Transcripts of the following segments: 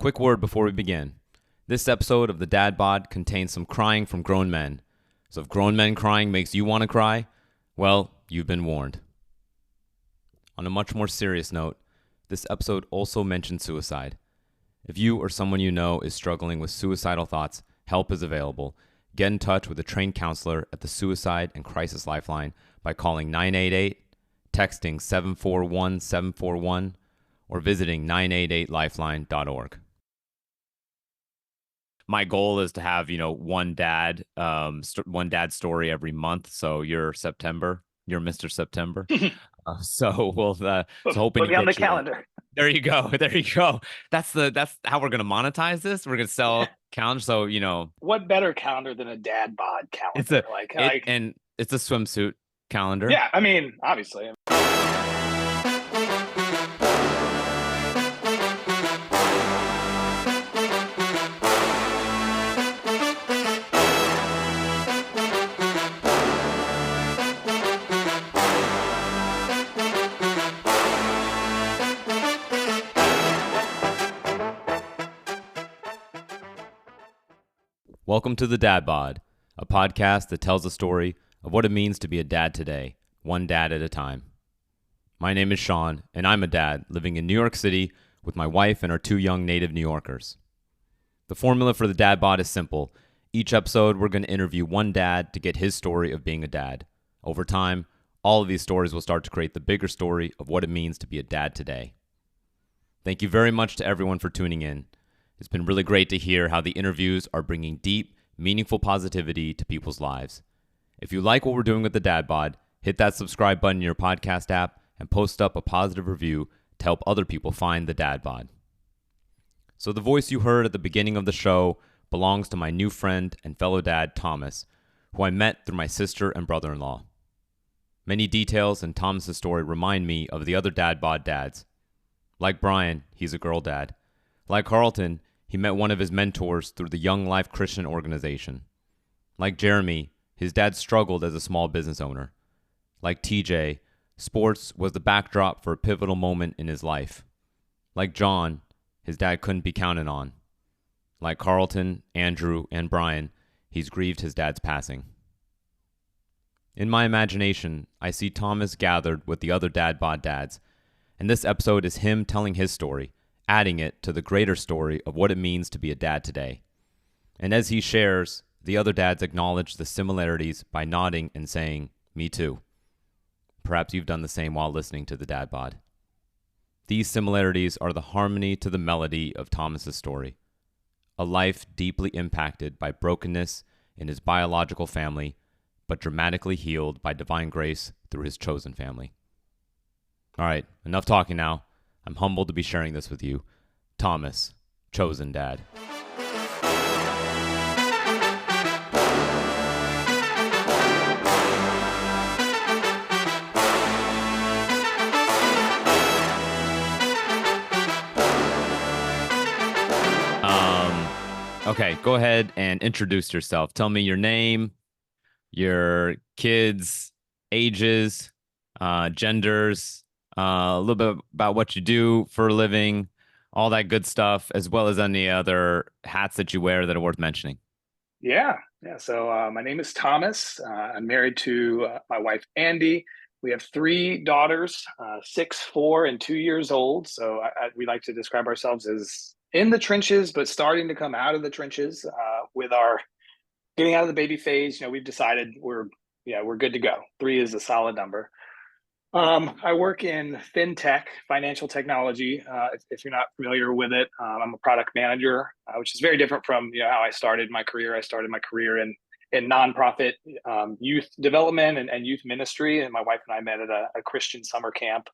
Quick word before we begin. This episode of the Dad Bod contains some crying from grown men. So if grown men crying makes you want to cry, well, you've been warned. On a much more serious note, this episode also mentions suicide. If you or someone you know is struggling with suicidal thoughts, help is available. Get in touch with a trained counselor at the Suicide and Crisis Lifeline by calling 988, texting 741-741, or visiting 988lifeline.org. My goal is to have, one dad story every month. So you're September, you're Mr. September. So we'll hoping put me on the calendar. There you go. There you go. That's how we're gonna monetize this. We're gonna sell calendars. So what better calendar than a Dad Bod calendar? And it's a swimsuit calendar. Yeah, I mean, obviously. Welcome to the Dad Bod, a podcast that tells the story of what it means to be a dad today, one dad at a time. My name is Sean, and I'm a dad living in New York City with my wife and our two young native New Yorkers. The formula for the Dad Bod is simple. Each episode, we're going to interview one dad to get his story of being a dad. Over time, all of these stories will start to create the bigger story of what it means to be a dad today. Thank you very much to everyone for tuning in. It's been really great to hear how the interviews are bringing deep, meaningful positivity to people's lives. If you like what we're doing with the Dad Bod, hit that subscribe button in your podcast app and post up a positive review to help other people find the Dad Bod. So the voice you heard at the beginning of the show belongs to my new friend and fellow dad, Thomas, who I met through my sister and brother-in-law. Many details in Thomas's story remind me of the other Dad Bod dads. Like Brian, he's a girl dad. Like Carlton, he met one of his mentors through the Young Life Christian organization. Like Jeremy, his dad struggled as a small business owner. Like TJ, sports was the backdrop for a pivotal moment in his life. Like John, his dad couldn't be counted on. Like Carlton, Andrew, and Brian, he's grieved his dad's passing. In my imagination, I see Thomas gathered with the other Dad Bod dads, and this episode is him telling his story, adding it to the greater story of what it means to be a dad today. And as he shares, the other dads acknowledge the similarities by nodding and saying, "Me too." Perhaps you've done the same while listening to the Dad Bod. These similarities are the harmony to the melody of Thomas's story. A life deeply impacted by brokenness in his biological family, but dramatically healed by divine grace through his chosen family. All right, enough talking now. I'm humbled to be sharing this with you. Thomas, chosen dad. Okay, go ahead and introduce yourself. Tell me your name, your kids' ages, genders, a little bit about what you do for a living, all that good stuff, as well as any other hats that you wear that are worth mentioning. Yeah. So my name is Thomas. I'm married to my wife, Andy. We have three daughters, 6, 4, and 2 years old. So we like to describe ourselves as in the trenches, but starting to come out of the trenches with our getting out of the baby phase. We've decided we're good to go. 3 is a solid number. I work in fintech, financial technology. If you're not familiar with it, I'm a product manager, which is very different from how I started my career. I started my career in nonprofit youth development and youth ministry, and my wife and I met at a Christian summer camp.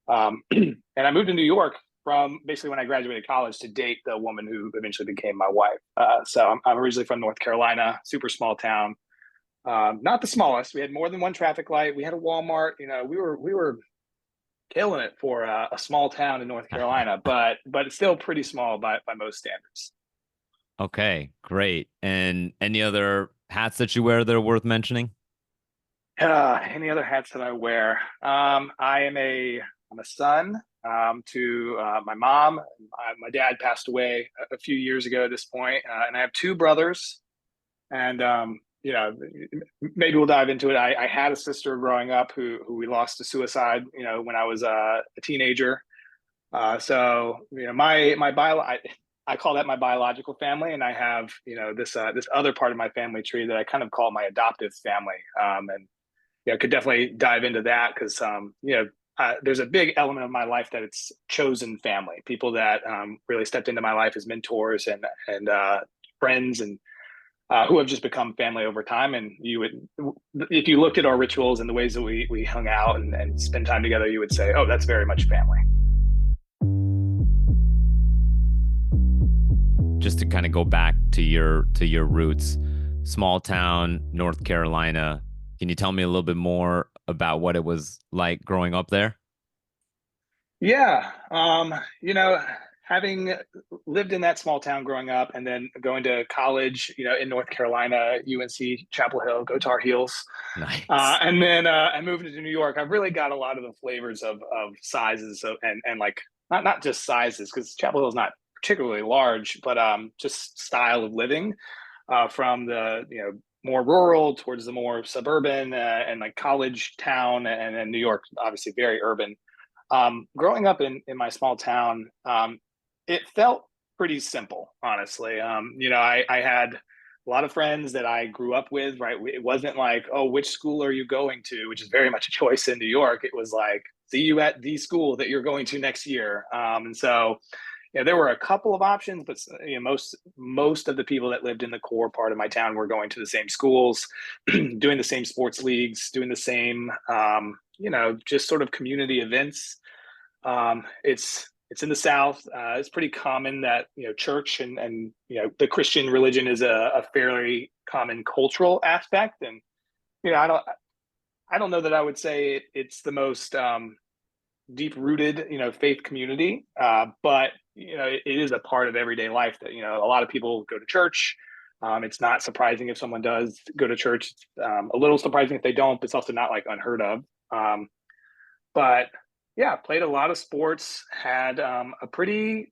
And I moved to New York from basically when I graduated college to date the woman who eventually became my wife. So I'm originally from North Carolina, super small town. Not the smallest. We had more than one traffic light. We had a Walmart. We were killing it for a small town in North Carolina, but it's still pretty small by most standards. Okay, great. And any other hats that you wear that are worth mentioning? Any other hats that I wear? I'm a son. to my mom. My dad passed away a few years ago at this point, and I have two brothers. And maybe we'll dive into it. I had a sister growing up who we lost to suicide. When I was a teenager. I call that my biological family, and I have this other part of my family tree that I kind of call my adoptive family. And could definitely dive into that because there's a big element of my life that it's chosen family, people that really stepped into my life as mentors and friends and who have just become family over time. And if you looked at our rituals and the ways that we hung out and spend time together, you would say, oh, that's very much family. Just to kind of go back to your roots, small town, North Carolina. Can you tell me a little bit more about what it was like growing up there? Yeah. Having lived in that small town growing up and then going to college, in North Carolina, UNC, Chapel Hill, go Tar Heels. Nice. And then I moved to New York. I've really got a lot of the flavors of sizes and like not just sizes, because Chapel Hill is not particularly large, but just style of living from the more rural towards the more suburban and like college town, and then New York, obviously very urban. Growing up in my small town, it felt pretty simple, honestly. I had a lot of friends that I grew up with, right? It wasn't like, oh, which school are you going to, which is very much a choice in New York. It was like, see you at the school that you're going to next year. And so there were a couple of options, but most of the people that lived in the core part of my town were going to the same schools, doing the same sports leagues, doing the same, just sort of community events. It's in the South. It's pretty common that church and the Christian religion is a fairly common cultural aspect, and I don't know that I would say it's the most deep rooted faith community, but it is a part of everyday life that a lot of people go to church. It's not surprising if someone does go to church. It's a little surprising if they don't, but it's also not like unheard of. But yeah, played a lot of sports, had a pretty,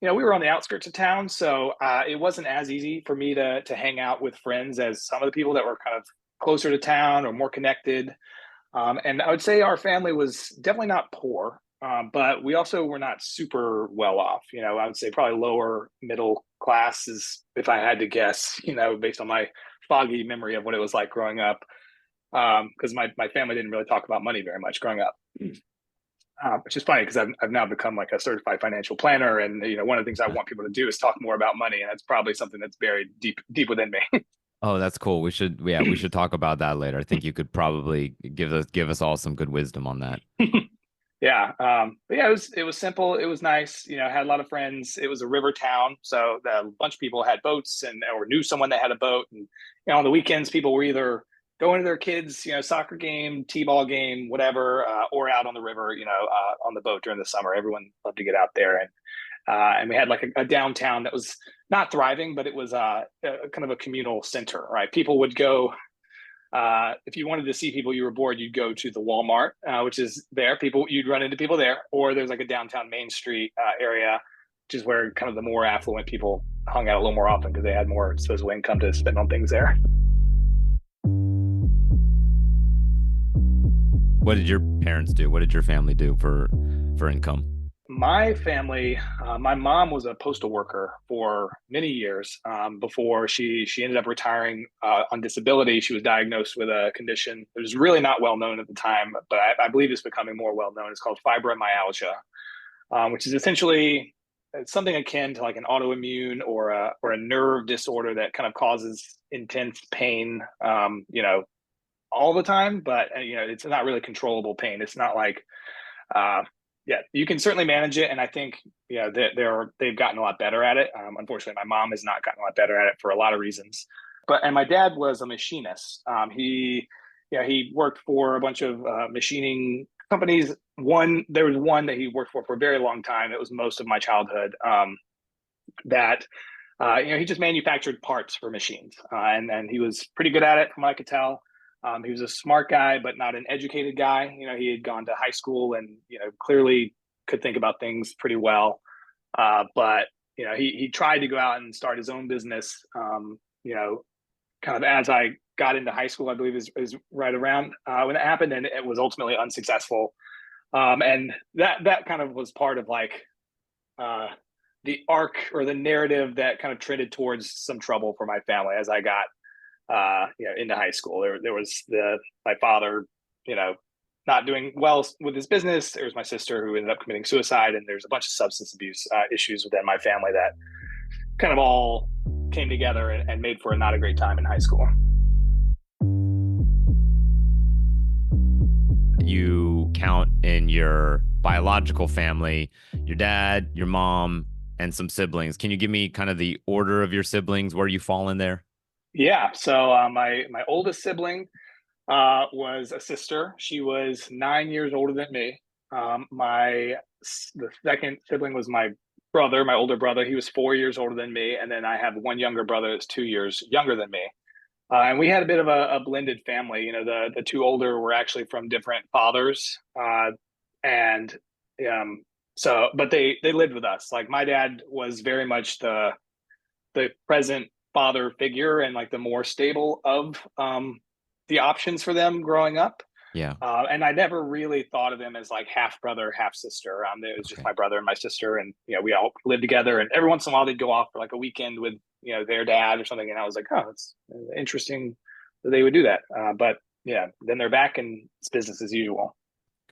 we were on the outskirts of town, so it wasn't as easy for me to hang out with friends as some of the people that were kind of closer to town or more connected. And I would say our family was definitely not poor, but we also were not super well off. I would say probably lower middle class is, if I had to guess, based on my foggy memory of what it was like growing up. Because my family didn't really talk about money very much growing up. Which is funny because I've now become like a certified financial planner, and one of the things I want people to do is talk more about money, and that's probably something that's buried deep within me. Oh, that's cool. We should talk about that later. I think you could probably give us all some good wisdom on that. Yeah, but yeah, it was simple. It was nice. I had a lot of friends. It was a river town, so a bunch of people had boats and or knew someone that had a boat. And on the weekends, people were either going to their kids, soccer game, t-ball game, whatever, or out on the river, on the boat during the summer. Everyone loved to get out there, and we had like a downtown that was not thriving, but it was kind of a communal center, right? People would go. If you wanted to see people you were bored, you'd go to the Walmart, which is there. You'd run into people there, or there's like a downtown Main Street area, which is where kind of the more affluent people hung out a little more often because they had more disposable income to spend on things there. What did your parents do? What did your family do for income? My family, my mom was a postal worker for many years before she ended up retiring on disability. She was diagnosed with a condition that was really not well known at the time, but I believe it's becoming more well known. It's called fibromyalgia, which is essentially something akin to like an autoimmune or a nerve disorder that kind of causes intense pain, all the time. But it's not really controllable pain. It's not like yeah, you can certainly manage it, and I think they've gotten a lot better at it. Unfortunately, my mom has not gotten a lot better at it for a lot of reasons. And my dad was a machinist. He worked for a bunch of machining companies. There was one that he worked for a very long time. It was most of my childhood. That he just manufactured parts for machines, and he was pretty good at it, from what I could tell. He was a smart guy, but not an educated guy. He had gone to high school and, clearly could think about things pretty well. But he tried to go out and start his own business. Kind of as I got into high school, I believe is right around when it happened, and it was ultimately unsuccessful. And that kind of was part of like uh, the arc or the narrative that kind of trended towards some trouble for my family as I got into high school. There was my father, you know, not doing well with his business. There was my sister who ended up committing suicide, and there's a bunch of substance abuse issues within my family that kind of all came together and made for not a great time in high school. You count in your biological family, your dad, your mom, and some siblings. Can you give me kind of the order of your siblings, where you fall in there? Yeah. So my oldest sibling was a sister. She was 9 years older than me. The second sibling was my brother, my older brother. He was 4 years older than me, and then I have one younger brother that's 2 years younger than me. And we had a bit of a blended family. The two older were actually from different fathers, and but they lived with us. Like my dad was very much the present father figure and like the more stable of the options for them growing up. Yeah. And I never really thought of them as like half brother, half sister. It was just Okay. my brother and my sister, and we all lived together. And every once in a while, they'd go off for like a weekend with their dad or something. And I was like, oh, it's interesting that they would do that. But yeah, then they're back and it's business as usual.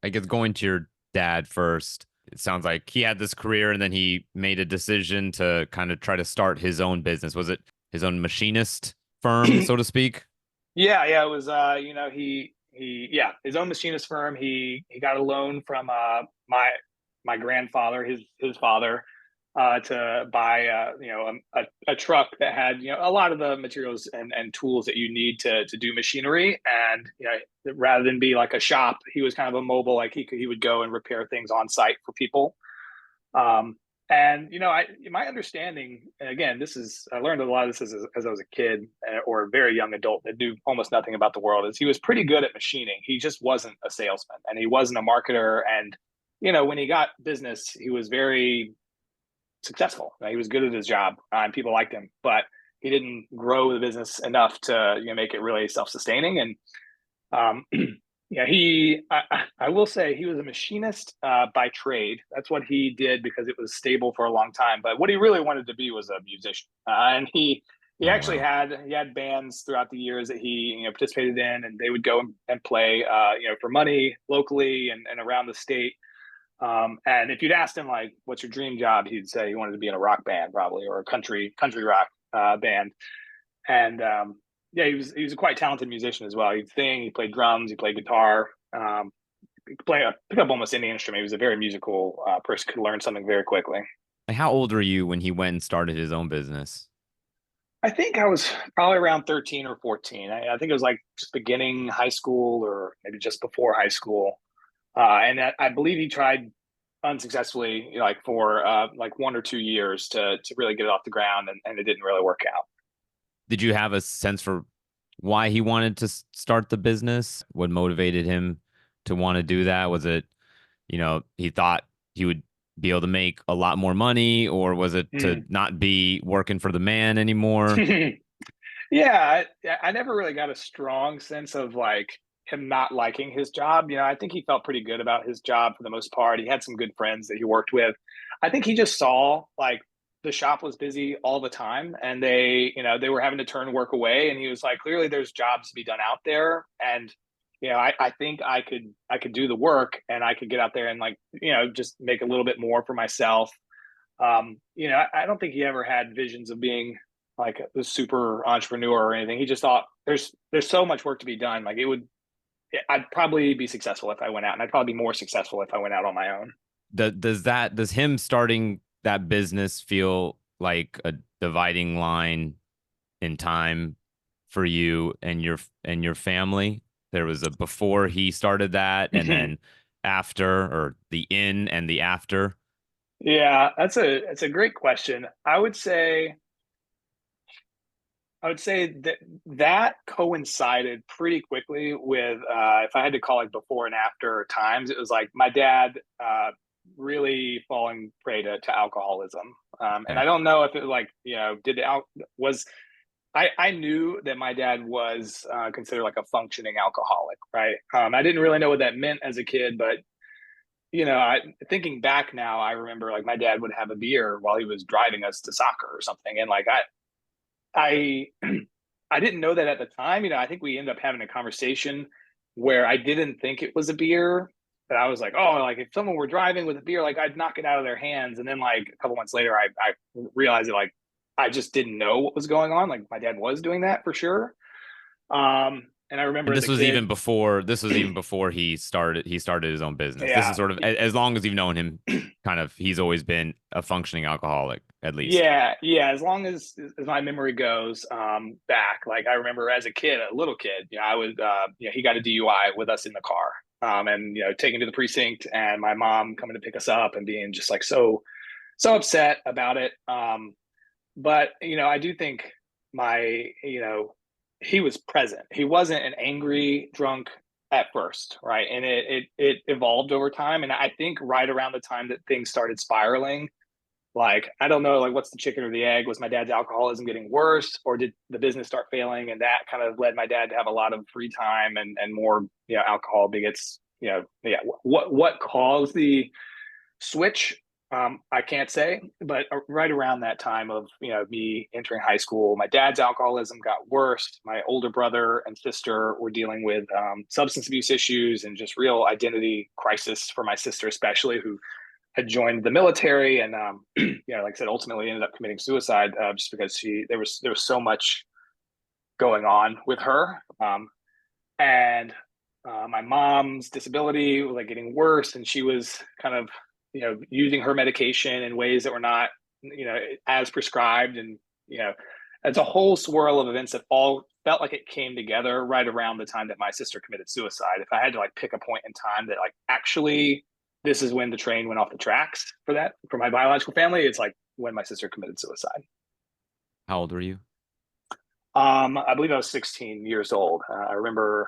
I guess going to your dad first, it sounds like he had this career and then he made a decision to kind of try to start his own business. Was it his own machinist firm, so to speak? Yeah, it was he his own machinist firm. He got a loan from my grandfather, his father, to buy a truck that had a lot of the materials and tools that you need to do machinery. And rather than be like a shop, he was kind of a mobile, like he would go and repair things on site for people. Um, and my understanding, and again, I learned a lot of this as I was a kid or a very young adult that knew almost nothing about the world. Is he was pretty good at machining. He just wasn't a salesman, and he wasn't a marketer. And when he got business, he was very successful. He was good at his job, and people liked him, but he didn't grow the business enough to make it really self-sustaining. And um, yeah, I will say he was a machinist by trade. That's what he did because it was stable for a long time. But what he really wanted to be was a musician, and he Oh, actually wow. had bands throughout the years that he participated in, and they would go and play for money locally and around the state. And if you'd asked him like, "What's your dream job?" he'd say he wanted to be in a rock band, probably, or a country rock band. And yeah, he was a quite talented musician as well. He'd sing, he played drums, he played guitar, he could pick up almost any instrument. He was a very musical person, could learn something very quickly. Like, how old were you when he went and started his own business? I think I was probably around 13 or 14. I think it was like just beginning high school or maybe just before high school. And I believe he tried unsuccessfully, like for like 1 or 2 years to really get it off the ground, and it didn't really work out. Did you have a sense for why he wanted to start the business? What motivated him to want to do that? Was it, he thought he would be able to make a lot more money, or was it to Mm. not be working for the man anymore? Yeah, I never really got a strong sense of like him not liking his job. I think he felt pretty good about his job for the most part. He had some good friends that he worked with. I think he just saw like the shop was busy all the time, and they were having to turn work away, and he was like, clearly there's jobs to be done out there. And I think I could do the work, and I could get out there and like just make a little bit more for myself. I don't think he ever had visions of being like a super entrepreneur or anything. He just thought there's so much work to be done. Like I'd probably be successful if I went out, and I'd probably be more successful if I went out on my own. Does him starting that business feel like a dividing line in time for you and your family? There was a before he started that, and then after, or the in and the after. Yeah, that's a great question. I would say that coincided pretty quickly with if I had to call like before and after times, it was like my dad. really falling prey to alcoholism. And Okay. I don't know if it like, did the al was I knew that my dad was considered like a functioning alcoholic, right? I didn't really know what that meant as a kid, but thinking back now, I remember like my dad would have a beer while he was driving us to soccer or something, and like I I didn't know that at the time. I think we ended up having a conversation where I didn't think it was a beer, but I was like, oh, like if someone were driving with a beer, like I'd knock it out of their hands. And then like a couple months later, I realized that like I just didn't know what was going on. Like my dad was doing that for sure. And I remember And as this a was even kid, before he started his own business. This yeah, is sort of as long as you've known him, kind of he's always been a functioning alcoholic, at least. yeah. As long as my memory goes back, like I remember as a kid, a little kid, I was, he got a DUI with us in the car, and taken to the precinct, and my mom coming to pick us up and being just like so upset about it. But I do think my he was present. He wasn't an angry drunk at first, right? And it evolved over time, and I think right around the time that things started spiraling, like I don't know, like what's the chicken or the egg? Was my dad's alcoholism getting worse, or did the business start failing, and that kind of led my dad to have a lot of free time and more alcohol bigots? Yeah. What caused the switch? I can't say, but right around that time of me entering high school, my dad's alcoholism got worse. My older brother and sister were dealing with substance abuse issues and just real identity crisis for my sister, especially, who had joined the military, and like I said, ultimately ended up committing suicide, just because there was so much going on with her, and my mom's disability was like getting worse, and she was kind of using her medication in ways that were not as prescribed, and it's a whole swirl of events that all felt like it came together right around the time that my sister committed suicide. If I had to like pick a point in time that like actually this is when the train went off the tracks for my biological family, it's like when my sister committed suicide. How old were you? I believe I was 16 years old. I remember,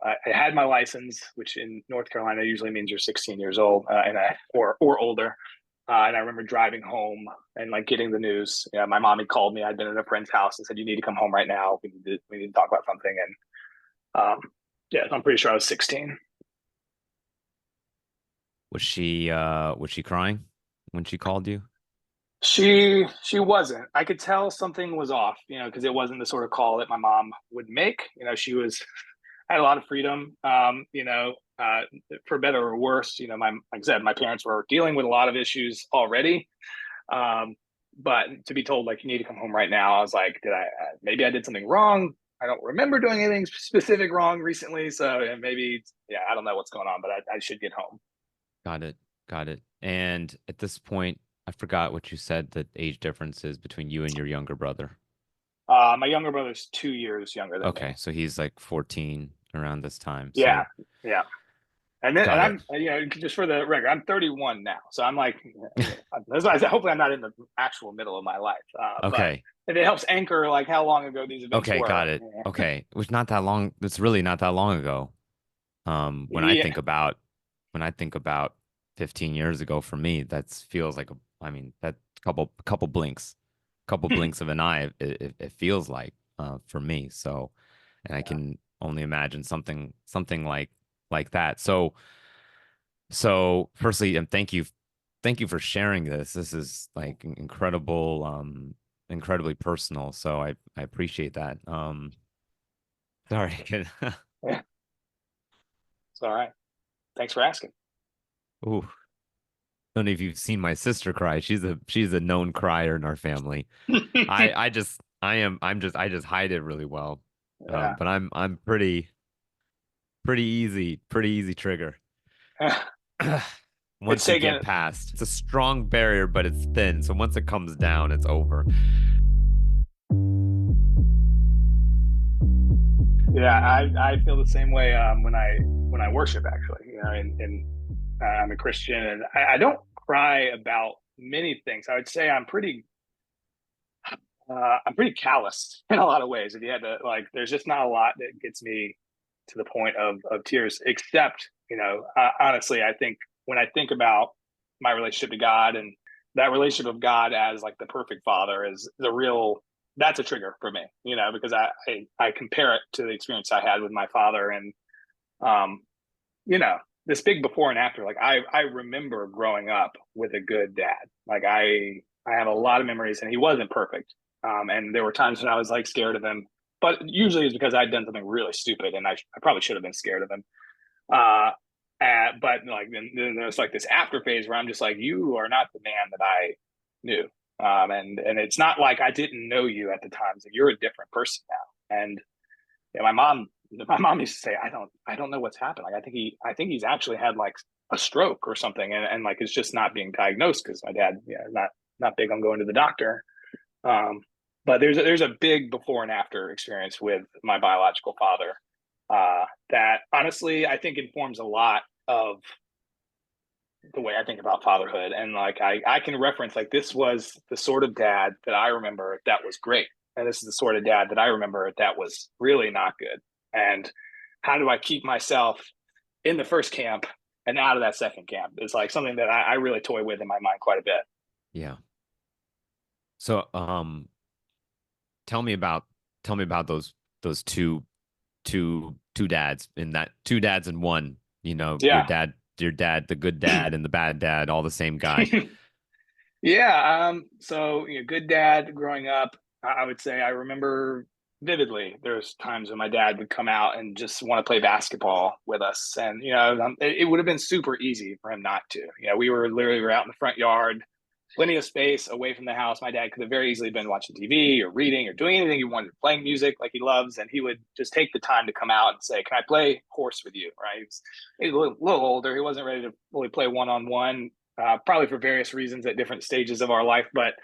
I had my license, which in North Carolina usually means you're 16 years old, or older. And I remember driving home and like getting the news. My mom had called me. I'd been at a friend's house and said, "You need to come home right now. We need to talk about something." And yeah, I'm pretty sure I was 16. Was she crying when she called you? She wasn't. I could tell something was off, because it wasn't the sort of call that my mom would make. She was had a lot of freedom. For better or worse, like I said, my parents were dealing with a lot of issues already. Um, but to be told like you need to come home right now, I was like, did I maybe I did something wrong? I don't remember doing anything specific wrong recently, so maybe I don't know what's going on, but I should get home. Got it. Got it. And at this point, I forgot what you said the age difference is between you and your younger brother. My younger brother's 2 years younger than me. Okay, so he's like 14 around this time. Yeah, So yeah. And got it. I'm, just for the record, I'm 31 now, so I'm like, that's why I said, hopefully I'm not in the actual middle of my life. But Okay. if it helps anchor like how long ago these events Okay, got were. it. Okay. It was not that long. It's really not that long ago. When I Yeah, think about 15 years ago for me, that feels like I mean, that couple blinks of an eye, it feels like for me. So, and I yeah, can only imagine something like that. So firstly, and thank you for sharing this. This is like incredible, incredibly personal. So I appreciate that. Sorry. yeah. It's all right. Thanks for asking. Ooh, don't know if you've seen my sister cry. She's a known crier in our family. I just hide it really well. Yeah. But I'm pretty easy trigger. It's Once you get taken. past, it's a strong barrier, but it's thin. So once it comes down, it's over. Yeah, I feel the same way when I worship, actually. And I'm a Christian, and I don't cry about many things. I would say I'm pretty calloused in a lot of ways. If you had to like, there's just not a lot that gets me to the point of tears, except honestly, I think when I think about my relationship to God, and that relationship of God as like the perfect father is the real, that's a trigger for me, because I compare it to the experience I had with my father. And um, you know, this big before and after, like I remember growing up with a good dad. Like I have a lot of memories, and he wasn't perfect. And there were times when I was like scared of him, but usually it's because I'd done something really stupid, and I probably should have been scared of him. Uh, but like then there's like this after phase where I'm just like, you are not the man that I knew. And it's not like I didn't know you at the time. So you're a different person now. And yeah, my mom used to say, I don't know what's happened. Like I think he's actually had like a stroke or something, and like it's just not being diagnosed because my dad, not big on going to the doctor. Um, but there's a big before and after experience with my biological father that honestly I think informs a lot of the way I think about fatherhood. And like I can reference like this was the sort of dad that I remember that was great. And this is the sort of dad that I remember that was really not good. And how do I keep myself in the first camp and out of that second camp is like something that I really toy with in my mind quite a bit. Yeah. So, tell me about those two dads in that two dads in one. Yeah. Your dad, the good dad and the bad dad, all the same guy. Yeah. So, good dad growing up, I would say I remember vividly. There's times when my dad would come out and just want to play basketball with us. And, it would have been super easy for him not to. We were out in the front yard, plenty of space away from the house. My dad could have very easily been watching TV or reading or doing anything he wanted, playing music like he loves. And he would just take the time to come out and say, can I play horse with you? Right. He was a little older. He wasn't ready to really play one-on-one, probably for various reasons at different stages of our life. But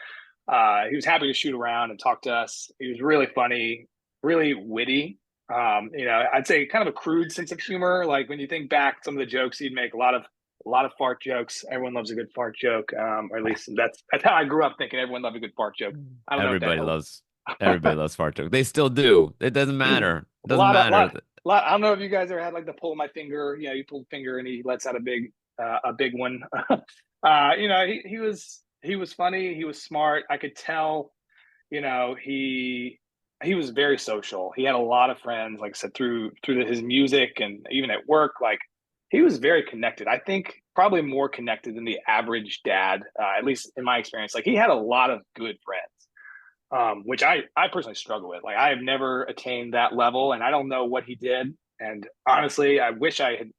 he was happy to shoot around and talk to us. He was really funny, really witty. I'd say kind of a crude sense of humor. Like when you think back, some of the jokes he'd make, a lot of fart jokes. Everyone loves a good fart joke, or at least that's how I grew up thinking. Everyone loved a good fart joke. I don't know if that Everybody helped. loves everybody loves fart jokes. They still do. It doesn't matter. It a doesn't lot of matter. lot. I don't know if you guys ever had like the pull my finger. You pull the finger and he lets out a big one. He was funny. He was smart. I could tell. He was very social. He had a lot of friends. Like I said, through his music and even at work, like he was very connected. I think probably more connected than the average dad, at least in my experience. Like he had a lot of good friends, which I personally struggle with. Like I have never attained that level, and I don't know what he did. And honestly, I wish I had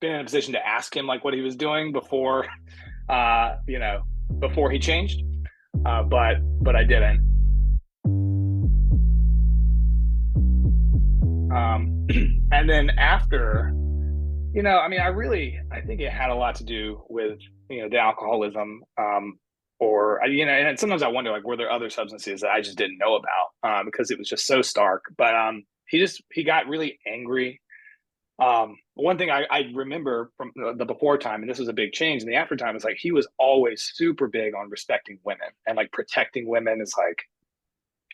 been in a position to ask him like what he was doing before, uh, you know, before he changed. But I didn't. And then after, I think it had a lot to do with the alcoholism, or and sometimes I wonder like were there other substances that I just didn't know about because it was just so stark. But he got really angry. One thing I remember from the before time, and this was a big change in the after time, is like he was always super big on respecting women and like protecting women is like,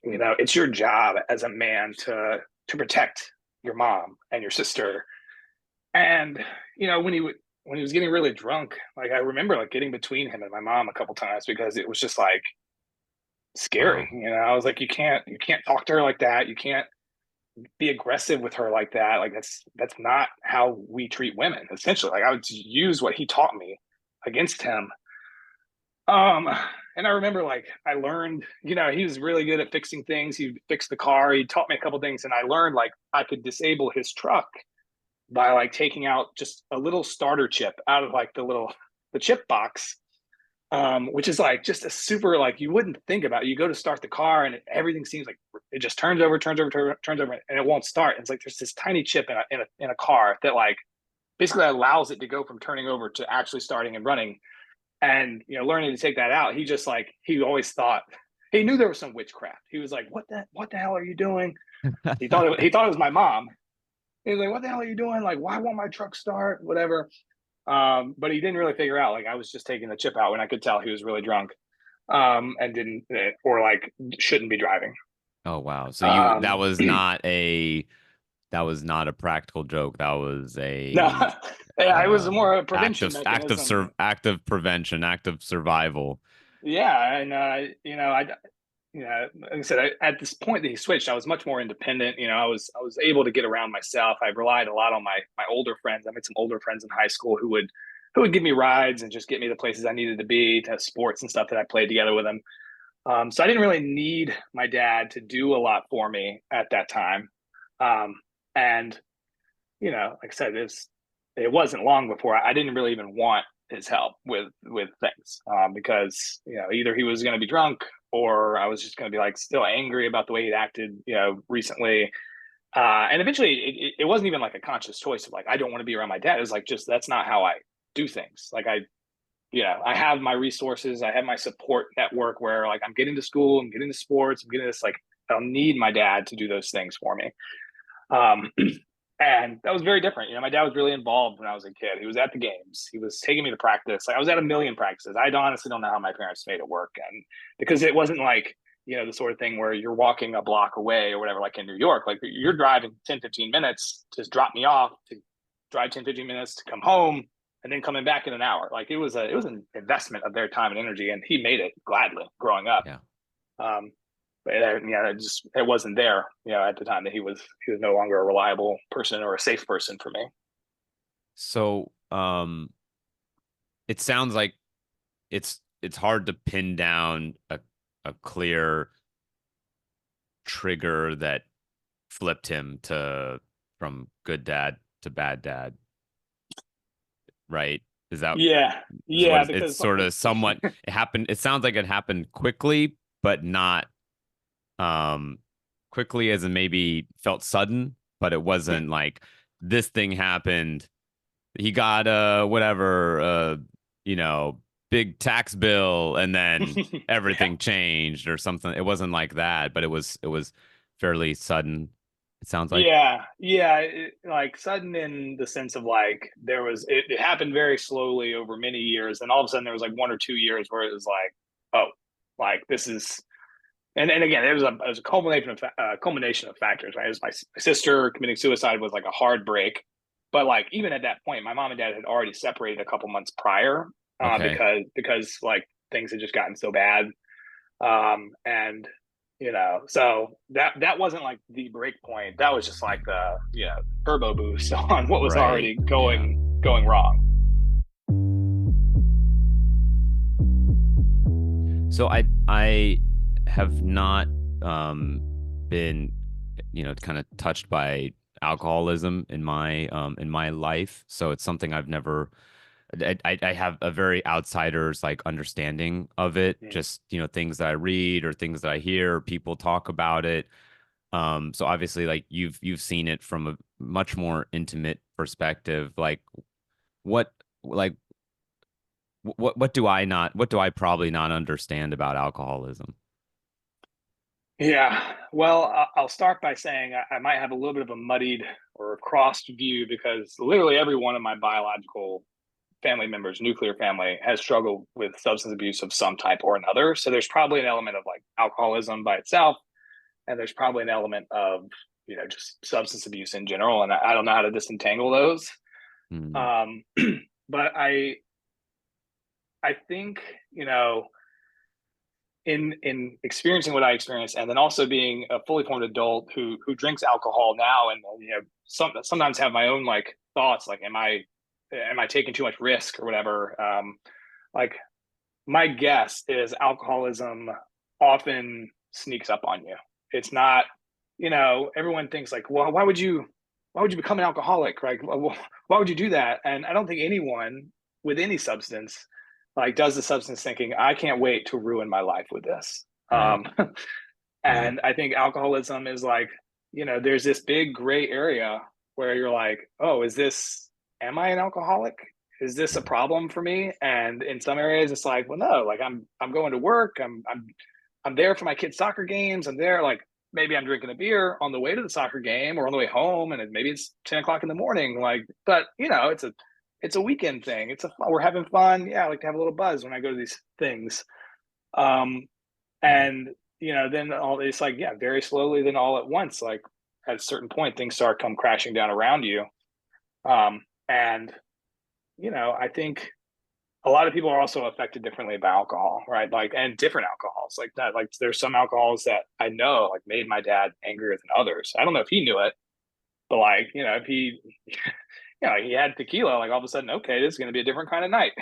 it's your job as a man to protect your mom and your sister. And when he was getting really drunk, like I remember like getting between him and my mom a couple times because it was just like scary. Wow. I was like, you can't talk to her like that. You can't be aggressive with her like that. Like that's not how we treat women. Essentially, like I would use what he taught me against him. Um, and I remember like I learned, he was really good at fixing things. He fixed the car. He taught me a couple things, and I learned like I could disable his truck by like taking out just a little starter chip out of like the chip box, which is like just a super like you wouldn't think about. You go to start the car and everything seems like it just turns over, and it won't start. And it's like there's this tiny chip in a car that like basically allows it to go from turning over to actually starting and running. And learning to take that out, he just like he always thought he knew there was some witchcraft. He was like, what the hell are you doing? He thought it was my mom. He was like, what the hell are you doing? Like, why won't my truck start? Whatever. But he didn't really figure out, like, I was just taking the chip out when I could tell he was really drunk, and didn't, or like, shouldn't be driving. Oh wow. So you Um, that was not a practical joke. That was No, a yeah, it was more a prevention mechanism. active prevention, active survival. Yeah, and like I said, at this point that he switched, I was much more independent. I was able to get around myself. I relied a lot on my older friends. I made some older friends in high school who would give me rides and just get me the places I needed to be, to sports and stuff that I played together with them. So I didn't really need my dad to do a lot for me at that time. And like I said, it wasn't long before I didn't really even want his help with things, because either he was going to be drunk, or I was just going to be like still angry about the way he'd acted recently. And eventually it wasn't even like a conscious choice of like I don't want to be around my dad. It was like, just that's not how I do things. Like I have my resources, I have my support network where like I'm getting to school, I'm getting to sports, I'm getting this, like I don't need my dad to do those things for me. um and that was very different. My dad was really involved when I was a kid. He was at the games, he was taking me to practice. Like, I was at a million practices. I honestly don't know how my parents made it work. And because it wasn't like the sort of thing where you're walking a block away or whatever, like in New York, like you're driving 10-15 minutes to drop me off, to drive 10-15 minutes to come home, and then coming back in an hour. Like it was an investment of their time and energy, and he made it gladly growing up. Yeah. But it wasn't there, at the time that he was no longer a reliable person or a safe person for me. So, it sounds like it's hard to pin down a clear trigger that flipped him to from good dad to bad dad, right? Is that Yeah, is what yeah, it's because sort of somewhat it happened. It sounds like it happened quickly, but not quickly as in maybe felt sudden, but it wasn't like this thing happened. He got whatever you know big tax bill and then yeah, everything changed or something. It wasn't like that, but it was fairly sudden. It sounds like. yeah, like sudden in the sense of like it happened very slowly over many years, and all of a sudden there was like 1 or 2 years where it was like, oh, like this is. And again, it was a culmination of factors. Right, it was my sister committing suicide was like a hard break, but like even at that point, my mom and dad had already separated a couple months prior, Okay. because like things had just gotten so bad. And so that wasn't like the break point. That was just like the turbo boost on what was Right. already Yeah. going wrong. So I have not been kind of touched by alcoholism in my life. So it's something I've never I have a very outsider's like understanding of it, Mm. just things that I read or things that I hear people talk about it. So obviously like you've seen it from a much more intimate perspective. Like what like what do I probably not understand about alcoholism? Yeah. Well, I'll start by saying I might have a little bit of a muddied or crossed view, because literally every one of my biological family members, nuclear family, has struggled with substance abuse of some type or another. So there's probably an element of like alcoholism by itself, and there's probably an element of just substance abuse in general. And I don't know how to disentangle those. Mm, Um, but I think in experiencing what I experienced, and then also being a fully formed adult who drinks alcohol now, and sometimes have my own like thoughts, like am I taking too much risk or whatever. Like my guess is alcoholism often sneaks up on you. It's not, everyone thinks like, well, why would you become an alcoholic? Right? Why would you do that? And I don't think anyone with any substance like does the substance thinking, I can't wait to ruin my life with this. right. Right. And I think alcoholism is like, there's this big gray area where you're like, oh, am I an alcoholic? Is this a problem for me? And in some areas it's like, well, no, like I'm going to work. I'm there for my kids' soccer games. I'm there, like maybe I'm drinking a beer on the way to the soccer game or on the way home, and maybe it's 10 o'clock in the morning. Like, but it's a weekend thing. We're having fun. Yeah, I like to have a little buzz when I go to these things. Um, Right. and then all it's like, yeah, very slowly, then all at once, like at a certain point, things start come crashing down around you. And, I think a lot of people are also affected differently by alcohol, right? Like, and different alcohols like that. Like, there's some alcohols that I know like made my dad angrier than others. I don't know if he knew it, but like, if he, he had tequila, like all of a sudden, okay, this is going to be a different kind of night,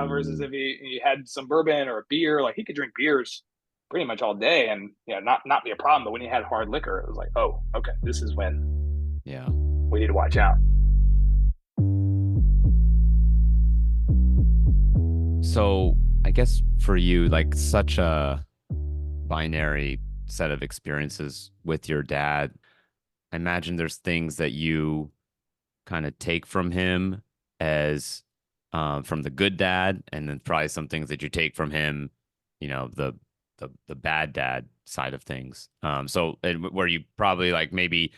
versus if he had some bourbon or a beer, like he could drink beers pretty much all day and, not be a problem. But when he had hard liquor, it was like, oh, okay, this is when Yeah. we need to watch out. So I guess for you, like such a binary set of experiences with your dad, I imagine there's things that you kind of take from him as from the good dad, and then probably some things that you take from him, the bad dad side of things. So and where you probably like maybe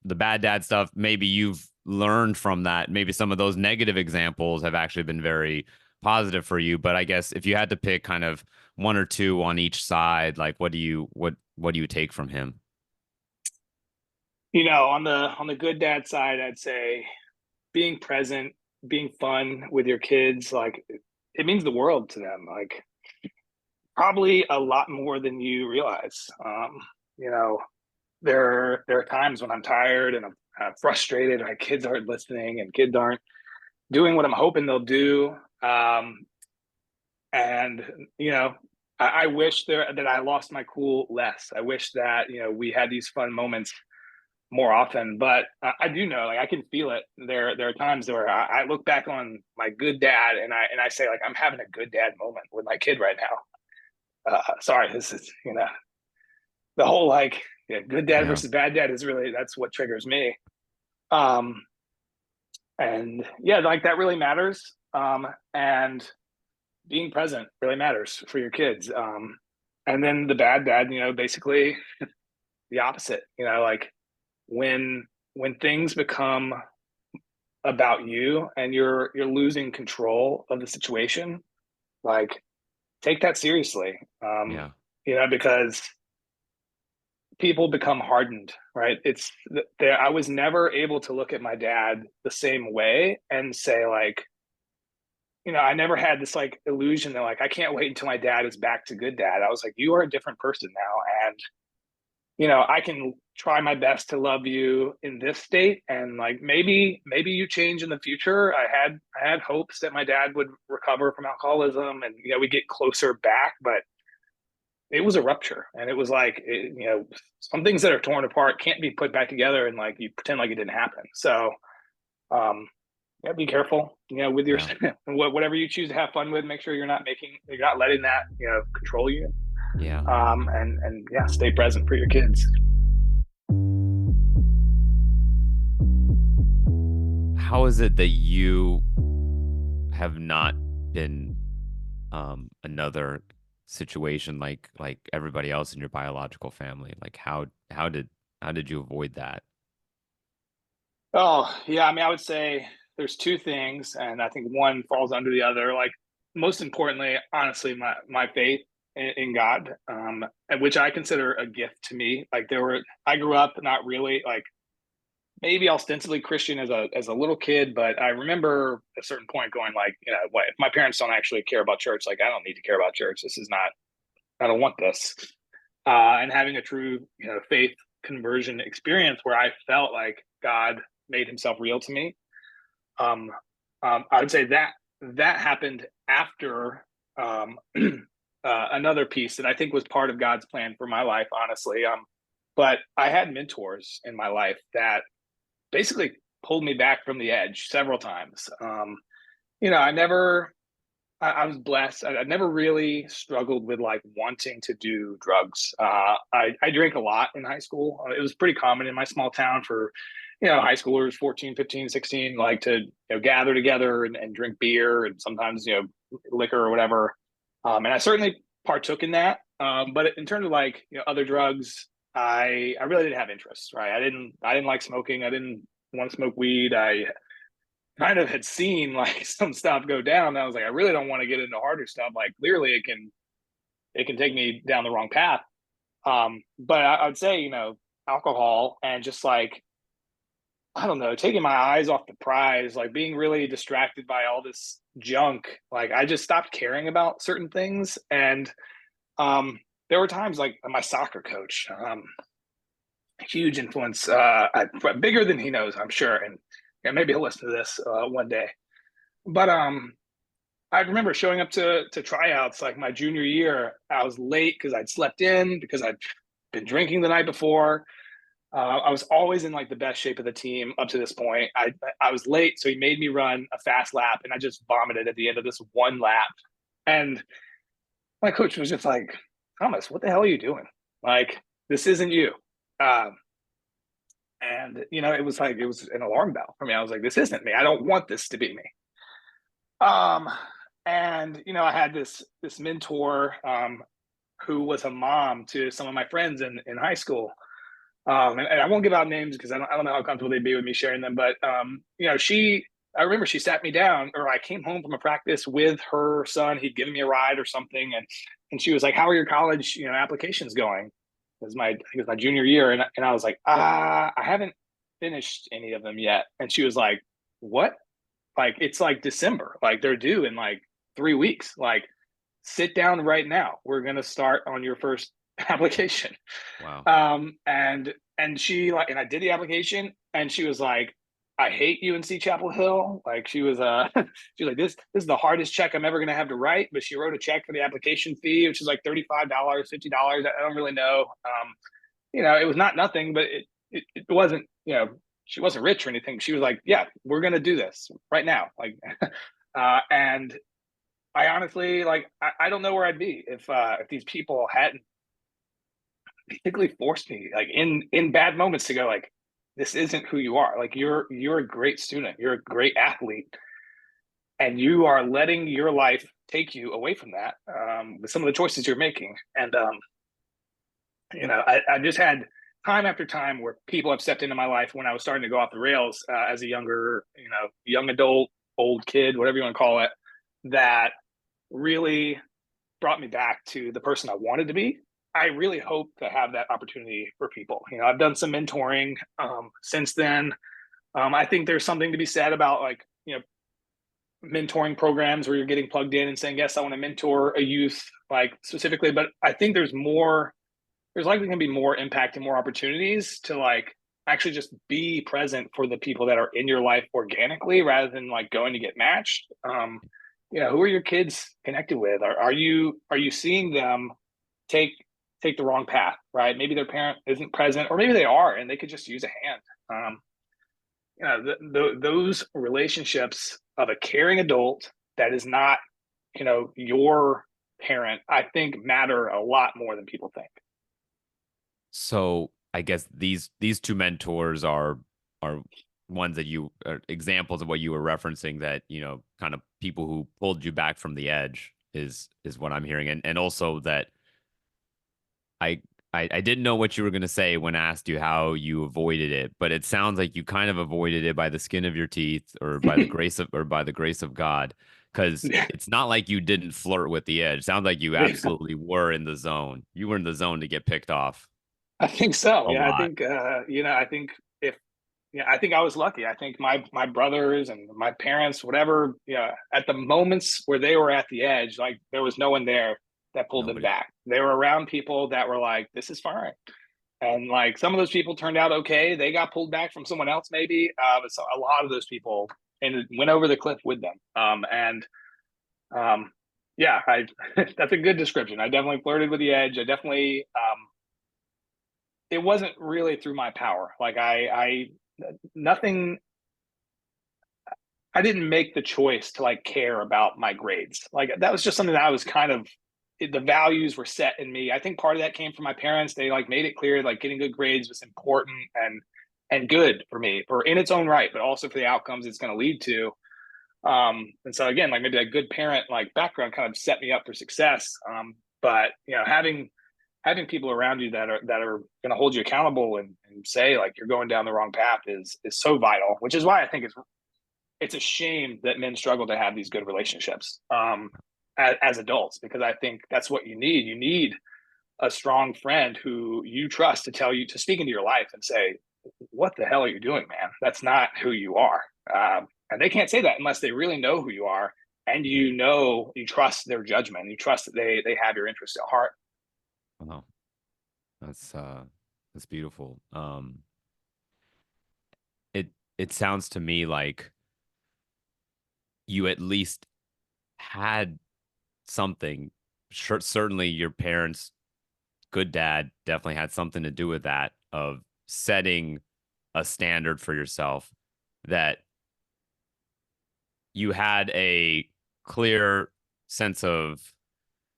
the bad dad stuff, maybe you've learned from that. Maybe some of those negative examples have actually been very positive for you. But I guess if you had to pick kind of one or two on each side, like what do you take from him? On the good dad side, I'd say being present, being fun with your kids, like it means the world to them. Like probably a lot more than you realize. You know, there are times when I'm tired and I'm frustrated. My kids aren't listening, and kids aren't doing what I'm hoping they'll do. And I wish that I lost my cool less. I wish that we had these fun moments more often. But I do know, like I can feel it. There are times where I look back on my good dad, and I say like I'm having a good dad moment with my kid right now. Sorry, this is the whole like good dad Yeah. versus bad dad is really that's what triggers me. Um, and yeah, like that really matters. And being present really matters for your kids. And then the bad dad, basically the opposite. Like when things become about you and you're losing control of the situation, like take that seriously. Yeah. Because people become hardened, right? It's there. I was never able to look at my dad the same way and say like, I never had this like illusion that like I can't wait until my dad is back to good dad. I was like, you are a different person now, and I can try my best to love you in this state, and like maybe you change in the future. I had hopes that my dad would recover from alcoholism, and we get closer back, but it was a rupture, and it was like some things that are torn apart can't be put back together, and like you pretend like it didn't happen. So um yeah, be careful, with your Yeah. whatever you choose to have fun with. Make sure you're not letting that control you. Yeah. And yeah, stay present for your kids. How is it that you have not been another situation like everybody else in your biological family? Like how did you avoid that? Oh yeah, I mean, I would say there's two things, and I think one falls under the other. Like most importantly, honestly, my faith in God, which I consider a gift to me. Like I grew up not really like maybe ostensibly Christian as a little kid, but I remember at a certain point going like, what if my parents don't actually care about church? Like I don't need to care about church. This is not. I don't want this. And having a true faith conversion experience where I felt like God made Himself real to me. Um, I would say that happened after another piece that I think was part of God's plan for my life, honestly. But I had mentors in my life that basically pulled me back from the edge several times. I was blessed. I never really struggled with like wanting to do drugs. I drank a lot in high school. It was pretty common in my small town for, high schoolers, 14, 15, 16, like to, gather together and drink beer and sometimes, liquor or whatever. And I certainly partook in that. But in terms of like, other drugs, I really didn't have interest, right? I didn't like smoking. I didn't want to smoke weed. I kind of had seen like some stuff go down. And I was like, I really don't want to get into harder stuff. Like clearly it can take me down the wrong path. But I would say, alcohol and just like, I don't know, taking my eyes off the prize, like being really distracted by all this junk. Like I just stopped caring about certain things. And there were times like my soccer coach, huge influence, bigger than he knows, I'm sure. And yeah, maybe he'll listen to this one day. But I remember showing up to tryouts like my junior year. I was late because I'd slept in because I'd been drinking the night before. I was always in like the best shape of the team up to this point. I was late, so he made me run a fast lap, and I just vomited at the end of this one lap. And my coach was just like, "Thomas, what the hell are you doing? Like, this isn't you." Um, and it was like it was an alarm bell for me. I was like, "This isn't me. I don't want this to be me." Um, and I had this mentor who was a mom to some of my friends in high school. And I won't give out names because I don't know how comfortable they'd be with me sharing them. But I remember she sat me down, or I came home from a practice with her son. He'd given me a ride or something, and she was like, "How are your college applications going?" It was I think it was my junior year, and I was like, I haven't finished any of them yet. And she was like, "What? Like it's like December, like they're due in like 3 weeks. Like sit down right now. We're gonna start on your first application." Wow. And she like, and I did the application, and she was like, "I hate UNC Chapel Hill." Like she was she was like, "This is the hardest check I'm ever gonna have to write." But she wrote a check for the application fee, which is like $35, $50. I don't really know. It was not nothing, but it wasn't. She wasn't rich or anything. She was like, "Yeah, we're gonna do this right now." Like, and I honestly like I don't know where I'd be if these people hadn't basically forced me like in bad moments to go like, this isn't who you are. Like you're a great student, you're a great athlete, and you are letting your life take you away from that with some of the choices you're making. And I just had time after time where people have stepped into my life when I was starting to go off the rails as a younger, young adult, old kid, whatever you want to call it, that really brought me back to the person I wanted to be. I really hope to have that opportunity for people. I've done some mentoring since then. I think there's something to be said about like, mentoring programs where you're getting plugged in and saying, yes, I want to mentor a youth like specifically, but I think there's likely going to be more impact and more opportunities to like actually just be present for the people that are in your life organically rather than like going to get matched. Who are your kids connected with? Are you seeing them take the wrong path, right? Maybe their parent isn't present, or maybe they are and they could just use a hand. Those relationships of a caring adult that is not, your parent, I think matter a lot more than people think. So I guess these two mentors are ones that you are examples of what you were referencing, that kind of people who pulled you back from the edge is what I'm hearing. And also that I I didn't know what you were going to say when I asked you how you avoided it, but it sounds like you kind of avoided it by the skin of your teeth, or by the grace of God, because Yeah, it's not like you didn't flirt with the edge. It sounds like you absolutely were in the zone. You were in the zone to get picked off I think so. a Yeah, I lot. think I think if yeah, I think I was lucky. I think my brothers and my parents, whatever, at the moments where they were at the edge, like there was no one there that pulled them Nobody. back. They were around people that were like, "This is fine," and like some of those people turned out okay. They got pulled back from someone else, maybe, but so a lot of those people and went over the cliff with them. And yeah, I that's a good description. I definitely flirted with the edge. I definitely it wasn't really through my power. Like I nothing. I didn't make the choice to like care about my grades. Like that was just something that I was kind of the values were set in me. I think part of that came from my parents. They like made it clear like getting good grades was important and good for me for in its own right, but also for the outcomes it's going to lead to. And so again, like maybe a good parent like background kind of set me up for success. But having people around you that are going to hold you accountable and say like you're going down the wrong path is so vital. Which is why I think it's a shame that men struggle to have these good relationships as adults, because I think that's what you need. You need a strong friend who you trust to tell you to speak into your life and say, what the hell are you doing, man? That's not who you are. And they can't say that unless they really know who you are, and you trust their judgment, you trust that they have your interest at heart. Wow, that's beautiful. It it sounds to me like you at least had something. Sure, certainly your parents, good dad, definitely had something to do with that, of setting a standard for yourself that you had a clear sense of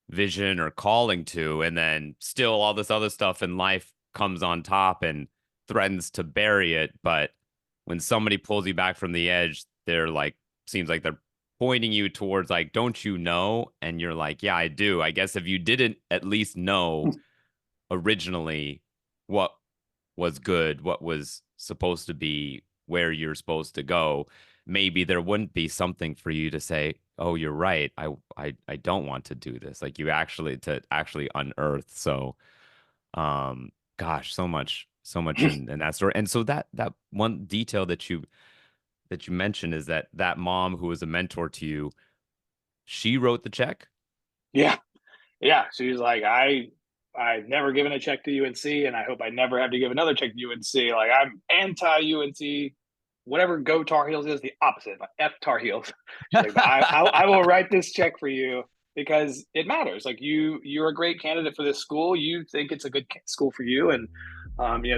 vision or calling to, and then still all this other stuff in life comes on top and threatens to bury it. But when somebody pulls you back from the edge, they're like, seems like they're pointing you towards, like, don't you know? And you're like, yeah, I do. I guess if you didn't at least know originally what was good, what was supposed to be where you're supposed to go, maybe there wouldn't be something for you to say, "Oh, you're right. I don't want to do this." Like, you actually to actually unearth. So, gosh, so much in that story. And so that one detail that you mentioned is that that mom who was a mentor to you, she wrote the check. Yeah. Yeah. She was like, I've never given a check to UNC, and I hope I never have to give another check to UNC. Like, I'm anti UNC. Whatever go Tar Heels is, the opposite, like F Tar Heels. She's like, I will write this check for you because it matters. Like, you're a great candidate for this school. You think it's a good school for you, and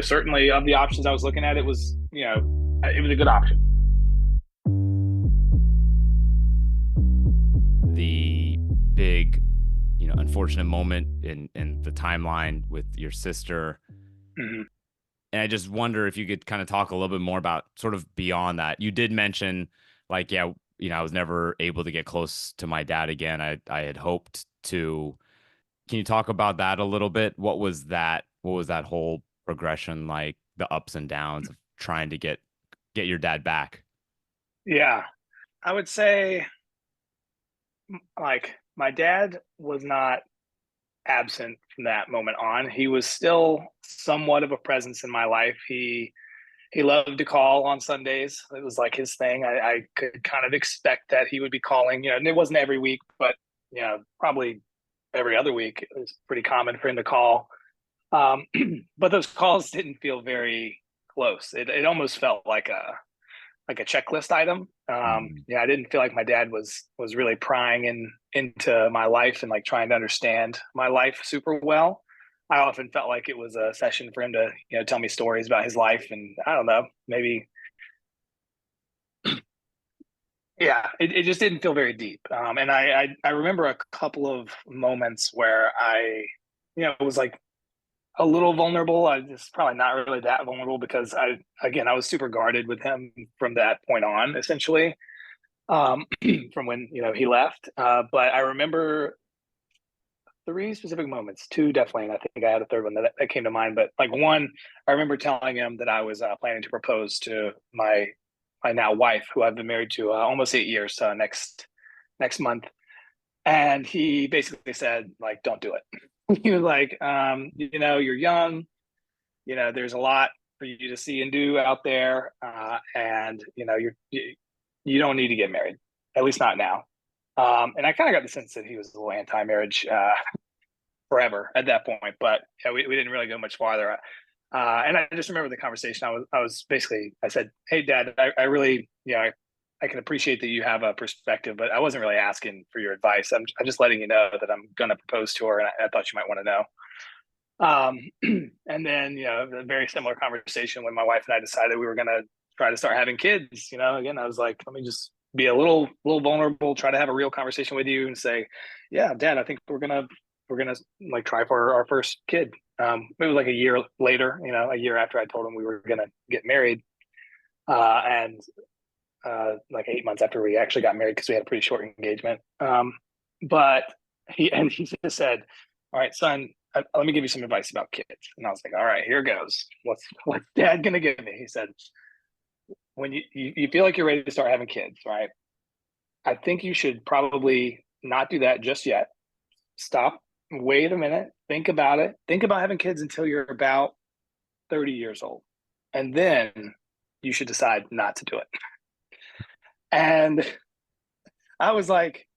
certainly of the options I was looking at, it was a good option. The big, unfortunate moment in the timeline with your sister. Mm-hmm. And I just wonder if you could kind of talk a little bit more about sort of beyond that. You did mention, like, yeah, I was never able to get close to my dad again. I had hoped to. Can you talk about that a little bit? What was that? What was that whole progression like? The ups and downs of trying to get your dad back. Yeah, I would say, like, my dad was not absent from that moment on. He was still somewhat of a presence in my life. He loved to call on Sundays. It was like his thing. I could kind of expect that he would be calling, and it wasn't every week, but probably every other week. It was pretty common for him to call. But those calls didn't feel very close. It almost felt like a checklist item. Mm. I didn't feel like my dad was really prying into my life and like trying to understand my life super well. I often felt like it was a session for him to tell me stories about his life, and I don't know, maybe yeah, it just didn't feel very deep. And I remember a couple of moments where I was like a little vulnerable. I just probably not really that vulnerable because I was super guarded with him from that point on, essentially, from when he left. But I remember three specific moments, two definitely, and I think I had a third one that came to mind. But like one, I remember telling him that I was planning to propose to my now wife, who I've been married to almost 8 years next month, and he basically said, like, don't do it. He was like, you're young, there's a lot for you to see and do out there, and you don't need to get married, at least not now. And I kind of got the sense that he was a little anti-marriage forever at that point, but we didn't really go much farther. And I just remember the conversation. I was basically, I said, "Hey, Dad, I really, I can appreciate that you have a perspective, but I wasn't really asking for your advice. I'm just letting you know that I'm going to propose to her, and I thought you might want to know." And then, a very similar conversation when my wife and I decided we were going to try to start having kids. Again, I was like, let me just be a little vulnerable, try to have a real conversation with you and say, yeah, Dad, I think we're gonna like try for our first kid. It was like a year later, a year after I told him we were gonna get married, and like 8 months after we actually got married because we had a pretty short engagement. But he just said, "All right, son, let me give you some advice about kids." And I was like, "All right, here goes. What's Dad gonna give me?" He said, "When you feel like you're ready to start having kids, right? I think you should probably not do that just yet. Stop. wait a minute, think about it. Think about having kids until you're about 30 years old. And then you should decide not to do it. And I was like,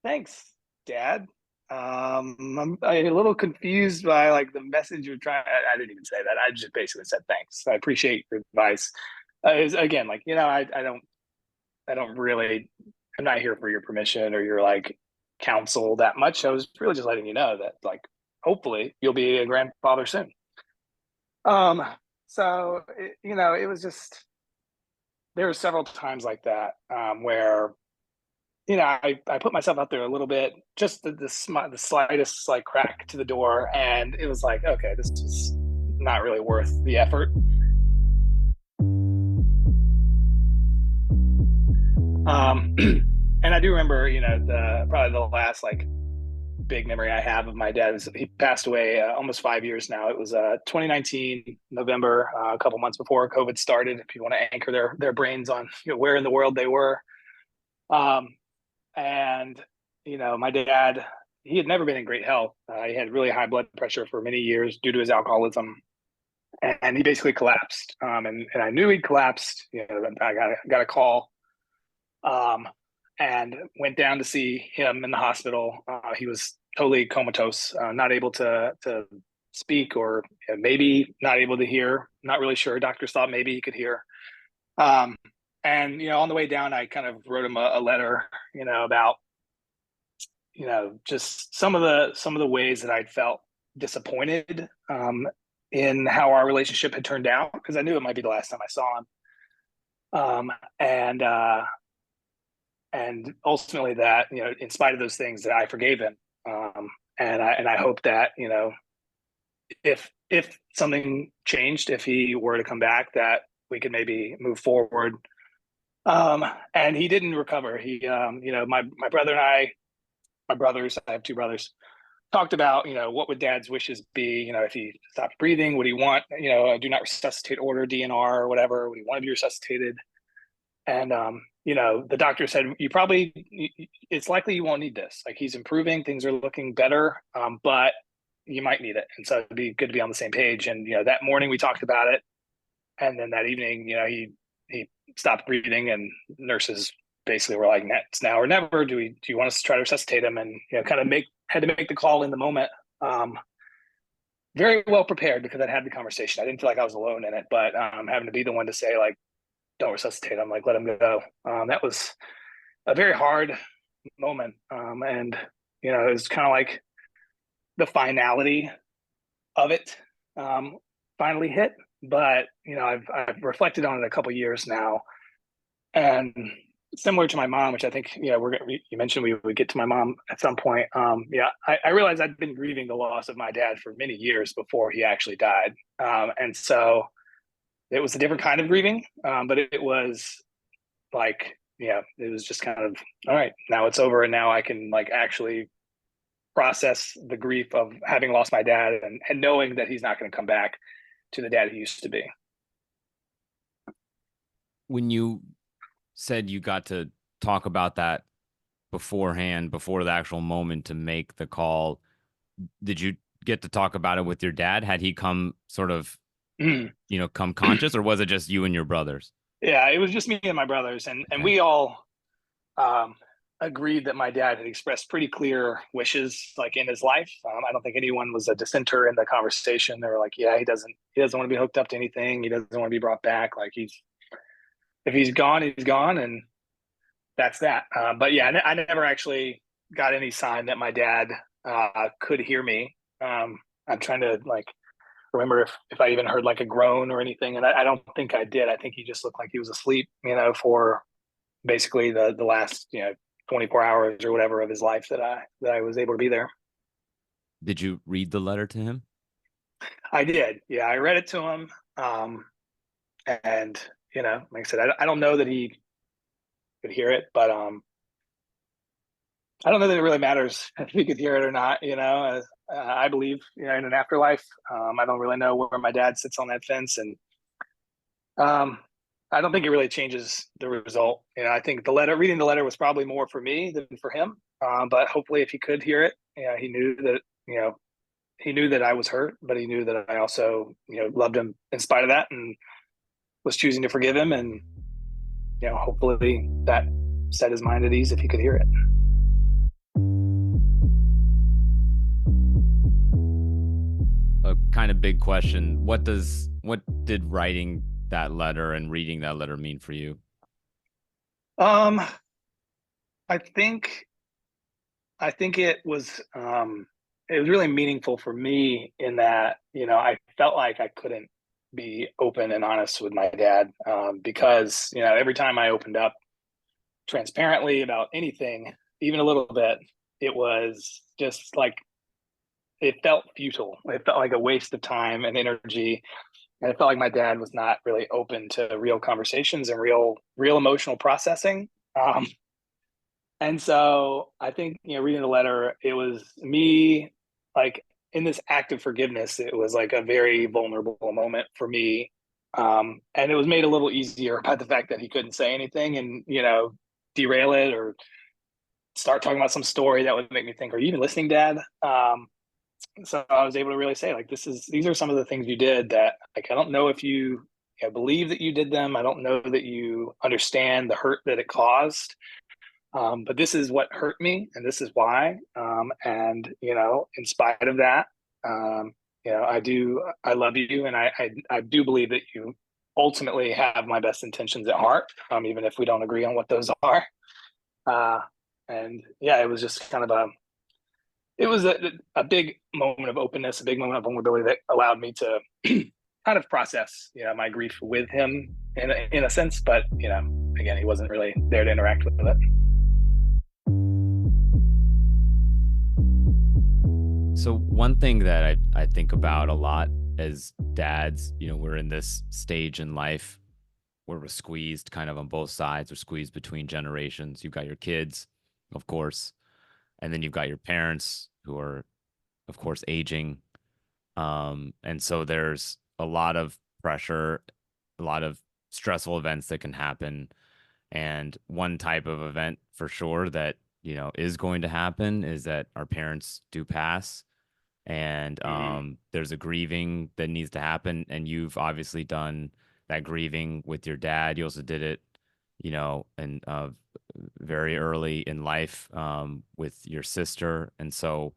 thanks, Dad. I'm a little confused by like the message you're trying. I didn't even say that. I just basically said thanks. I appreciate your advice. Again, like I don't really. I'm not here for your permission or your like counsel that much. I was really just letting you know that like hopefully you'll be a grandfather soon. Um, so it was just there were several times like that where I put myself out there a little bit, just the slightest like crack to the door, and it was like, okay, this is not really worth the effort. And I do remember, the probably the last like big memory I have of my dad is he passed away almost 5 years now. It was 2019 November, a couple months before COVID started. If you want to anchor their brains on where in the world they were, um, and my dad, he had never been in great health. He had really high blood pressure for many years due to his alcoholism, and he basically collapsed. And I knew he'd collapsed. I got a call, um, and went down to see him in the hospital. He was totally comatose, not able to speak, or maybe not able to hear. Not really sure. Doctors thought maybe he could hear. Um, and on the way down, I kind of wrote him a letter, about just some of the ways that I'd felt disappointed in how our relationship had turned out, because I knew it might be the last time I saw him. Um, and and ultimately that, in spite of those things, that I forgave him. And I hope that, if something changed, if he were to come back, that we could maybe move forward. And he didn't recover. He, my brother and my brothers, I have two brothers, talked about, what would Dad's wishes be? If he stopped breathing, would he want, do not resuscitate order, DNR or whatever? Would he want to be resuscitated? And the doctor said, it's likely you won't need this. Like, he's improving, things are looking better, but you might need it. And so it'd be good to be on the same page. And that morning we talked about it, and then that evening, he stopped breathing, and nurses basically were like, "It's now or never. Do you want us to try to resuscitate him?" And kind of had to make the call in the moment. Very well prepared, because I'd had the conversation. I didn't feel like I was alone in it, but having to be the one to say, like, don't resuscitate him, like, let him go. That was a very hard moment. And it was kind of like the finality of it finally hit. But I've reflected on it a couple years now, and similar to my mom, which I think you mentioned we would get to my mom at some point. I realized I'd been grieving the loss of my dad for many years before he actually died, and so it was a different kind of grieving, but it was like, it was just kind of, all right, now it's over, and now I can like actually process the grief of having lost my dad, and knowing that he's not going to come back to the dad he used to be. When you said you got to talk about that beforehand, before the actual moment to make the call, did you get to talk about it with your dad? Had he come sort of, come conscious, or was it just you and your brothers? Yeah, it was just me and my brothers, and Okay. we all agreed that my dad had expressed pretty clear wishes, like, in his life. I don't think anyone was a dissenter in the conversation. They were like, yeah, he doesn't want to be hooked up to anything. He doesn't want to be brought back. Like, if he's gone, he's gone, and that's that. But yeah, I never actually got any sign that my dad could hear me. I'm trying to like remember if I even heard like a groan or anything, and I don't think I did. I think he just looked like he was asleep, for basically the last 24 hours or whatever of his life that I was able to be there. Did you read the letter to him? I did. Yeah, I read it to him. And like I said, I don't know that he could hear it, but I don't know that it really matters if he could hear it or not. I believe in an afterlife. I don't really know where my dad sits on that fence, and I don't think it really changes the result. I think reading the letter was probably more for me than for him. But hopefully, if he could hear it, you know, he knew that I was hurt, but he knew that I also, loved him in spite of that, and was choosing to forgive him. And hopefully that set his mind at ease if he could hear it. A kind of big question. What did writing that letter and reading that letter mean for you? Um, I think it was really meaningful for me in that I felt like I couldn't be open and honest with my dad, because every time I opened up transparently about anything, even a little bit, it was just like it felt futile. It felt like a waste of time and energy, and it felt like my dad was not really open to real conversations and real emotional processing. And so I think, reading the letter, it was me, like, in this act of forgiveness. It was like a very vulnerable moment for me. And it was made a little easier by the fact that he couldn't say anything and, derail it or start talking about some story that would make me think, are you even listening, Dad? So I was able to really say, like, these are some of the things you did that, like, I don't know if you believe that you did them. I don't know that you understand the hurt that it caused. But this is what hurt me, and this is why. And in spite of that, I love you, and I do believe that you ultimately have my best intentions at heart, even if we don't agree on what those are. Uh, and yeah, it was just kind of a big moment of openness, a big moment of vulnerability that allowed me to kind of process, my grief with him in a sense. But again, he wasn't really there to interact with it. So one thing that I think about a lot as dads, we're in this stage in life where we're squeezed kind of on both sides. We're squeezed between generations. You've got your kids, of course, and then you've got your parents who are, of course, aging. And so there's a lot of pressure, a lot of stressful events that can happen. And one type of event for sure that, is going to happen is that our parents do pass, and Mm-hmm. there's a grieving that needs to happen. And you've obviously done that grieving with your dad. You also did it, and very early in life, with your sister. And so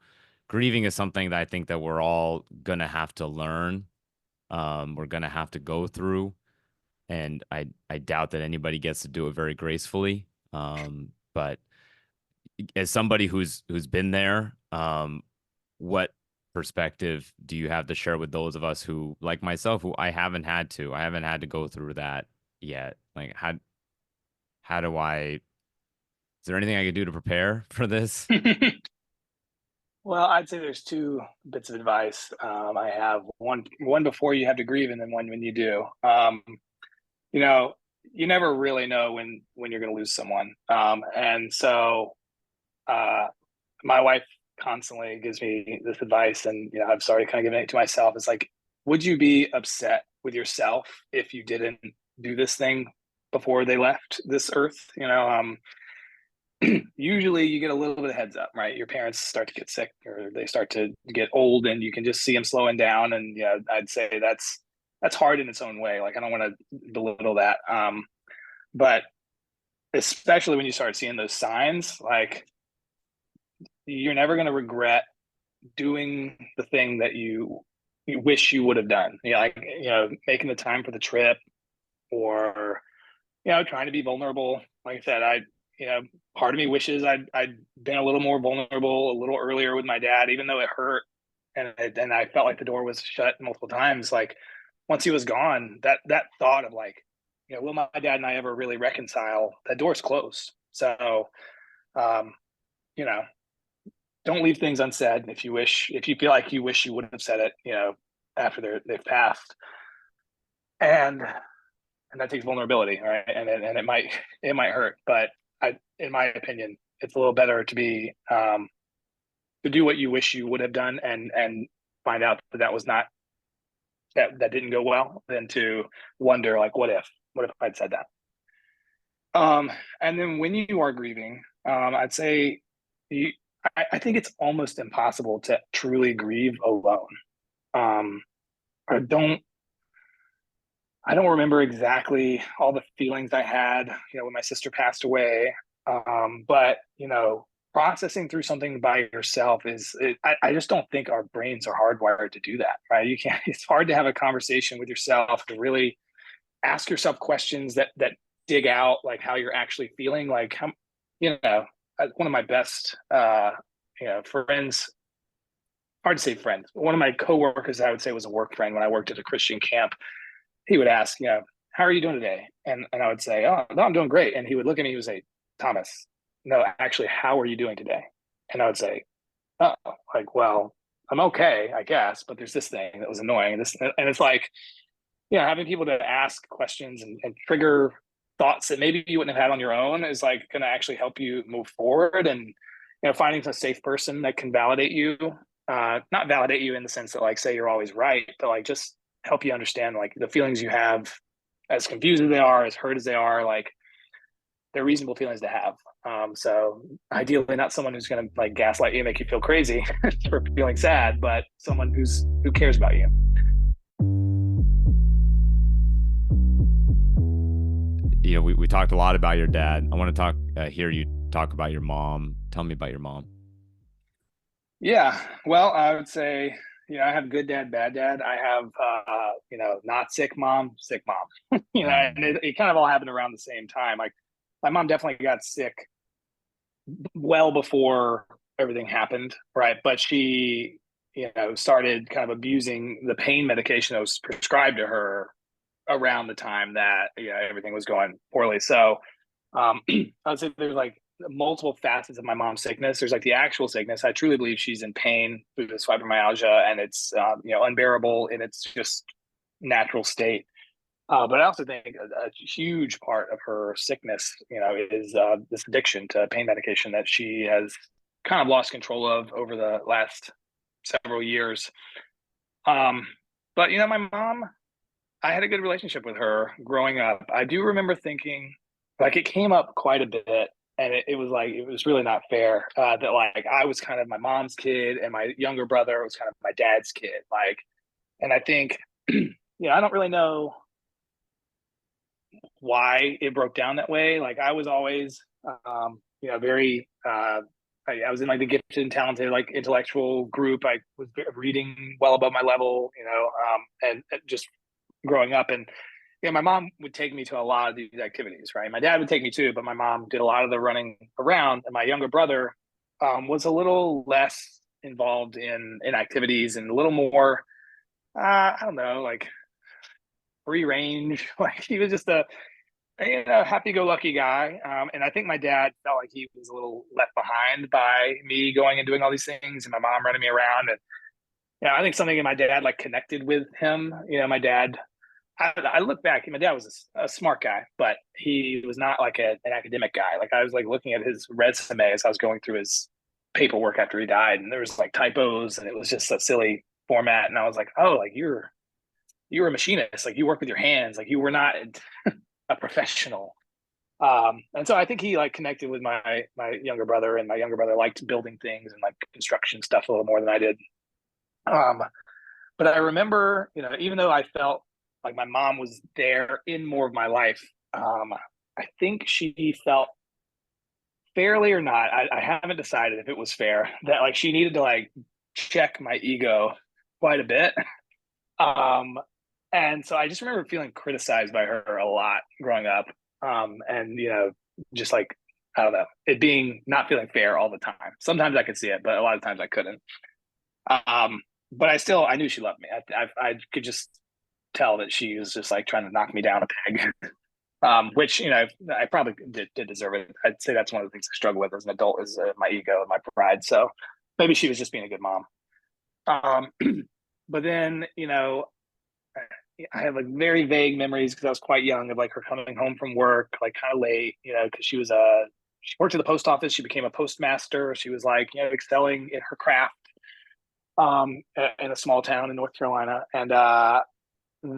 grieving is something that I think that we're all gonna have to learn. We're gonna have to go through, and I doubt that anybody gets to do it very gracefully. But as somebody who's been there, what perspective do you have to share with those of us who, like myself, who I haven't had to go through that yet? Like, how do I? Is there anything I could do to prepare for this? Well, I'd say there's two bits of advice. I have one before you have to grieve, and then one when you do. You know, you never really know when you're going to lose someone, and so uh, my wife constantly gives me this advice, and I've started kind of giving it to myself. It's like, would you be upset with yourself if you didn't do this thing before they left this earth? Usually you get a little bit of heads up, right? Your parents start to get sick or they start to get old, and you can just see them slowing down. And I'd say that's hard in its own way. Like, I don't want to belittle that, but especially when you start seeing those signs, like, you're never going to regret doing the thing that you wish you would have done. Like, making the time for the trip, or trying to be vulnerable. Like I said, part of me wishes I'd been a little more vulnerable a little earlier with my dad, even though it hurt, and I felt like the door was shut multiple times. Like, once he was gone, that thought of, like, will my dad and I ever really reconcile? That door's closed. So, um, you know, don't leave things unsaid. If you feel like you wish you would have said it, after they've passed, and that takes vulnerability, right? And it might hurt, but in my opinion, it's a little better to do what you wish you would have done, and find out that was not that didn't go well, than to wonder, like, what if I'd said that. And then when you are grieving, I'd say, you, I think it's almost impossible to truly grieve alone. Um, I don't I don't remember exactly all the feelings I had, when my sister passed away. But processing through something by yourself I just don't think our brains are hardwired to do that, right? You can't, it's hard to have a conversation with yourself, to really ask yourself questions that dig out like how you're actually feeling. Like, how, one of my best, friends, hard to say friends, one of my coworkers, I would say, was a work friend when I worked at a Christian camp. He would ask, how are you doing today? And I would say, oh, no, I'm doing great. And he would look at me, he would say, Thomas, no, actually, how are you doing today? And I would say, oh, like, well, I'm okay, I guess, but there's this thing that was annoying. And it's like, having people to ask questions and trigger thoughts that maybe you wouldn't have had on your own is like going to actually help you move forward. And, finding a safe person that can validate you, not validate you in the sense that like, say you're always right, but like just help you understand like the feelings you have, as confused as they are, as hurt as they are, like they're reasonable feelings to have. So ideally not someone who's going to like gaslight you, make you feel crazy for feeling sad, but someone who cares about you. We talked a lot about your dad. I want to hear you talk about your mom. Tell me about your mom. Yeah, well, I would say, I have good dad, bad dad. I have, not sick mom, sick mom. And it kind of all happened around the same time. Like, my mom definitely got sick well before everything happened, right? But she, started kind of abusing the pain medication that was prescribed to her around the time that everything was going poorly. So I would say there's like multiple facets of my mom's sickness. There's like the actual sickness. I truly believe she's in pain through this fibromyalgia, and it's unbearable in its just natural state. But I also think a huge part of her sickness, is this addiction to pain medication that she has kind of lost control of over the last several years. But my mom, I had a good relationship with her growing up. I do remember thinking, like, it came up quite a bit, and it was like it was really not fair, that like I was kind of my mom's kid and my younger brother was kind of my dad's kid. Like, and I think, I don't really know why it broke down that way. Like, I was always, very. I was in like the gifted and talented, like intellectual group. I was reading well above my level, and just growing up. And my mom would take me to a lot of these activities, right? My dad would take me too, but my mom did a lot of the running around, and my younger brother was a little less involved in activities and a little more, I don't know, like free range. Like, he was just a happy-go-lucky guy. And I think my dad felt like he was a little left behind by me going and doing all these things and my mom running me around. And I think something in my dad like connected with him. My dad, I look back, my dad was a smart guy, but he was not like an academic guy. Like, I was like looking at his resume as I was going through his paperwork after he died, and there was like typos, and it was just a silly format. And I was like, oh, like you were a machinist, like you work with your hands, like you were not a professional. And so I think he like connected with my younger brother, and my younger brother liked building things and like construction stuff a little more than I did. But I remember, even though I felt like my mom was there in more of my life, I think she felt fairly or not. I haven't decided if it was fair that like she needed to like check my ego quite a bit. Um, and so I just remember feeling criticized by her a lot growing up. And just like, I don't know, it being not feeling fair all the time. Sometimes I could see it, but a lot of times I couldn't. But I knew she loved me. I could just tell that she was just like trying to knock me down a peg. Which I probably did deserve it. I'd say that's one of the things I struggle with as an adult, is my ego and my pride. So maybe she was just being a good mom. But then I have like very vague memories, because I was quite young, of like her coming home from work like kind of late, because she worked at the post office. She became a postmaster. She was like excelling in her craft, in a small town in North Carolina. And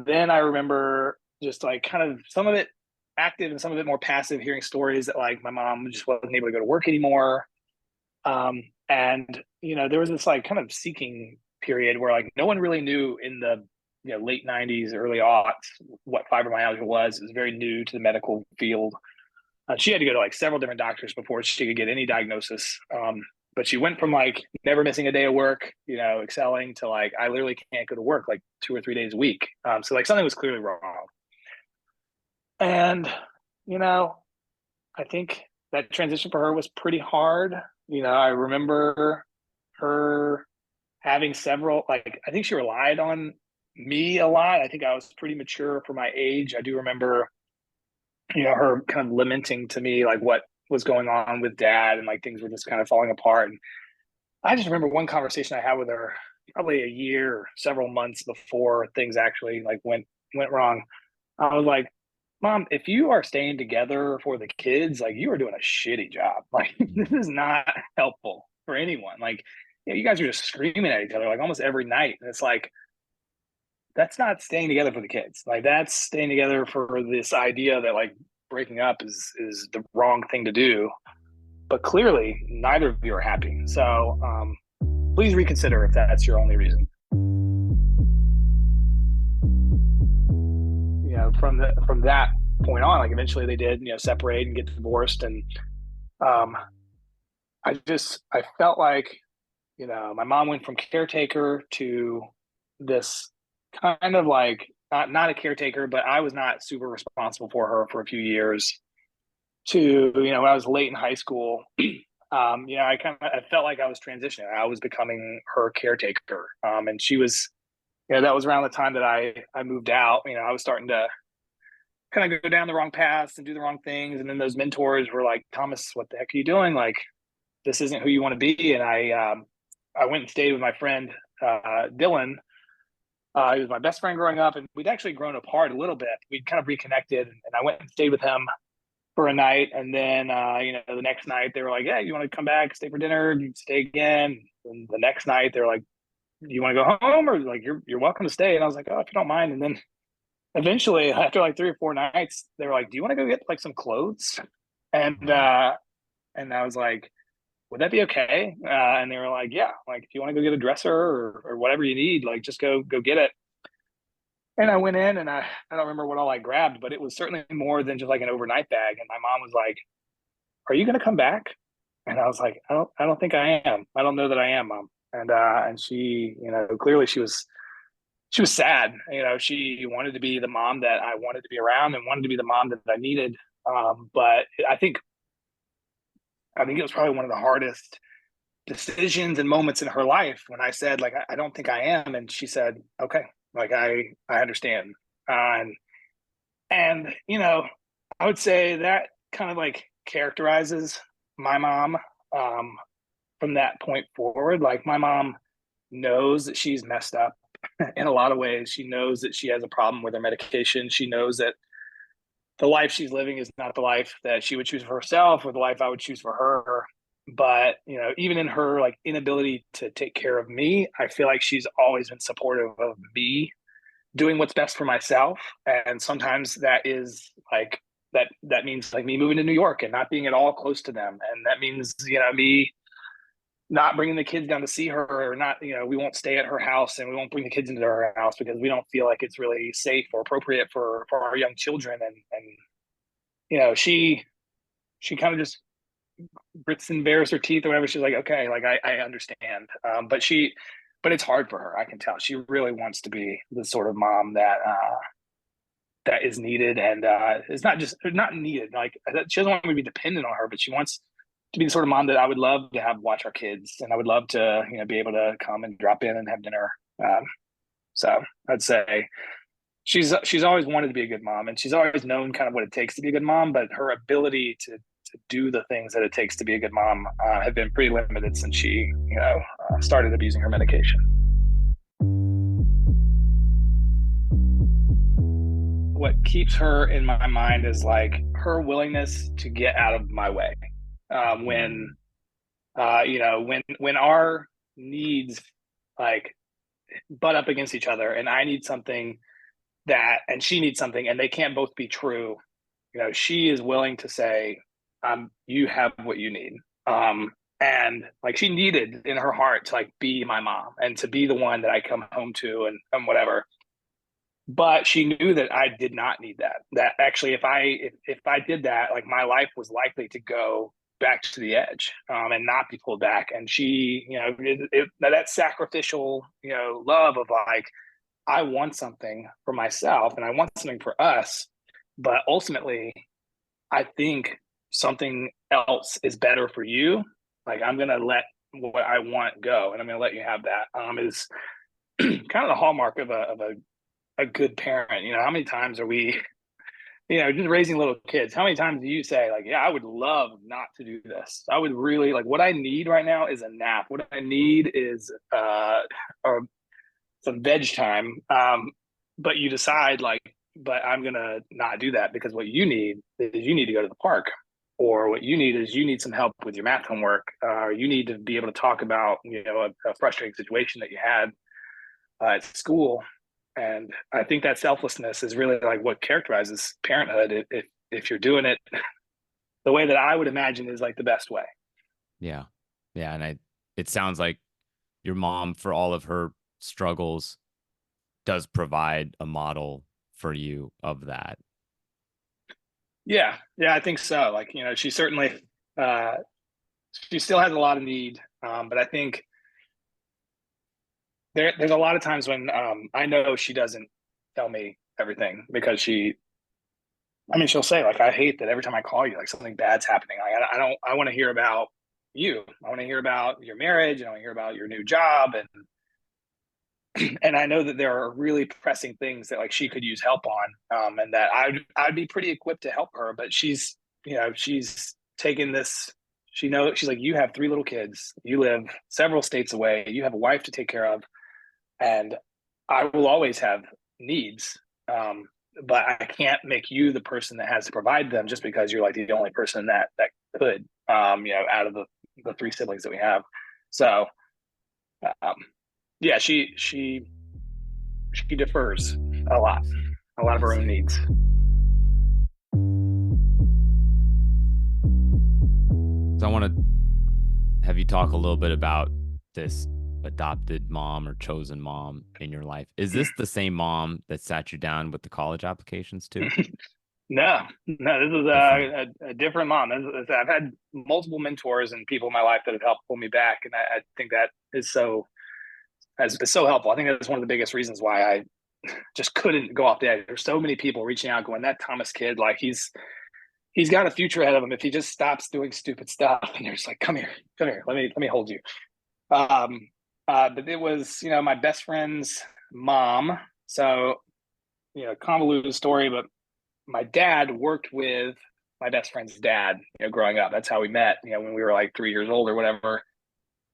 then I remember just like kind of some of it active and some of it more passive, hearing stories that like my mom just wasn't able to go to work anymore. And there was this like kind of seeking period where like no one really knew in the late '90s, early aughts what fibromyalgia was. It was very new to the medical field. She had to go to like several different doctors before she could get any diagnosis. But she went from like never missing a day of work, excelling, to like I literally can't go to work like 2 or 3 days a week. So like something was clearly wrong. And you know, I think that transition for her was pretty hard. I remember her having several, like, I think she relied on me a lot. I think I was pretty mature for my age. I do remember, her kind of lamenting to me, like, what was going on with dad and like things were just kind of falling apart. And I just remember one conversation I had with her probably a year, or several months before things actually like went wrong. I was like, Mom, if you are staying together for the kids, like you are doing a shitty job. Like this is not helpful for anyone. Like, you guys are just screaming at each other like almost every night. And it's like, that's not staying together for the kids. Like that's staying together for this idea that like breaking up is the wrong thing to do. But clearly neither of you are happy. So please reconsider if that's your only reason. From that point on, like eventually they did, separate and get divorced. And um, I felt like, my mom went from caretaker to this kind of like not a caretaker, but I was not super responsible for her for a few years. To when I was late in high school, I felt like I was transitioning. I was becoming her caretaker, and she was. That was around the time that I moved out. I was starting to kind of go down the wrong paths and do the wrong things. And then those mentors were like, Thomas, what the heck are you doing? Like, this isn't who you want to be. And I went and stayed with my friend, Dylan. He was my best friend growing up, and we'd actually grown apart a little bit. We'd kind of reconnected, and I went and stayed with him for a night. And then, the next night they were like, yeah, you want to come back, stay for dinner? You'd stay again. And the next night they were like, do you want to go home, or like, you're welcome to stay? And I was like, oh, if you don't mind. And then eventually, after like 3 or 4 nights, they were like, do you want to go get like some clothes? And I was like, would that be okay? And they were like, yeah, like if you want to go get a dresser or whatever you need, like just go get it. And I went in, and I don't remember what all I grabbed, but it was certainly more than just like an overnight bag. And my mom was like, are you going to come back? And I was like, I don't think I am. I don't know that I am, Mom. And she, clearly she was sad. She wanted to be the mom that I wanted to be around and wanted to be the mom that I needed. But I think it was probably one of the hardest decisions and moments in her life when I said, like, I don't think I am. And she said, okay, like, I understand. And I would say that kind of like characterizes my mom from that point forward. Like, my mom knows that she's messed up in a lot of ways. She knows that she has a problem with her medication. She knows that the life she's living is not the life that she would choose for herself or the life I would choose for her. But, even in her like inability to take care of me, I feel like she's always been supportive of me doing what's best for myself. And sometimes that is like that means like me moving to New York and not being at all close to them. And that means, me not bringing the kids down to see her, or not, we won't stay at her house and we won't bring the kids into her house because we don't feel like it's really safe or appropriate for our young children. And she kind of just grits and bares her teeth or whatever. She's like, okay, like I understand. But it's hard for her. I can tell she really wants to be the sort of mom that is needed, and it's not needed. Like, she doesn't want me to be dependent on her, but she wants to be the sort of mom that I would love to have watch our kids, and I would love to, be able to come and drop in and have dinner. So I'd say she's always wanted to be a good mom, and she's always known kind of what it takes to be a good mom, but her ability to do the things that it takes to be a good mom have been pretty limited since she, started abusing her medication. What keeps her in my mind is like her willingness to get out of my way when when our needs like butt up against each other, and I need something and she needs something, and they can't both be true. She is willing to say, you have what you need. And like she needed in her heart to like be my mom and to be the one that I come home to and whatever. But she knew that I did not need that. That actually, if I did that, like my life was likely to go back to the edge, and not be pulled back. And she, that sacrificial, love of like, I want something for myself and I want something for us, but ultimately, I think something else is better for you. Like I'm gonna let what I want go, and I'm gonna let you have that. Is kind of the hallmark of a good parent. How many times are we, just raising little kids? How many times do you say like, yeah, I would love not to do this. I would really like, what I need right now is a nap. What I need is or some veg time. But you decide like, but I'm gonna not do that because what you need is you need to go to the park, or what you need is you need some help with your math homework. You need to be able to talk about a frustrating situation that you had at school. And I think that selflessness is really like what characterizes parenthood. If you're doing it the way that I would imagine is like the best way. Yeah. Yeah. And it sounds like your mom, for all of her struggles, does provide a model for you of that. Yeah. Yeah. I think so. Like, she certainly, she still has a lot of need. But I think there's a lot of times when I know she doesn't tell me everything because she'll say like, I hate that every time I call you, like something bad's happening. Like, I want to hear about you. I want to hear about your marriage, and I want to hear about your new job. And I know that there are really pressing things that like she could use help on. And that I'd be pretty equipped to help her, but she's taken this, she's like, you have three little kids, you live several states away, you have a wife to take care of, and I will always have needs. But I can't make you the person that has to provide them just because you're like the only person that could, out of the three siblings that we have. So, yeah, she defers a lot of her own needs. So I want to have you talk a little bit about this adopted mom or chosen mom in your life. Is this the same mom that sat you down with the college applications too? No, this is a different mom. I've had multiple mentors and people in my life that have helped pull me back, and I think that is so helpful. I think that's one of the biggest reasons why I just couldn't go off the edge. There's so many people reaching out, going, "That Thomas kid, like he's got a future ahead of him if he just stops doing stupid stuff." And they're just like, "Come here, let me hold you." But it was, my best friend's mom. So, convoluted story, but my dad worked with my best friend's dad, growing up. That's how we met, when we were like 3 years old or whatever.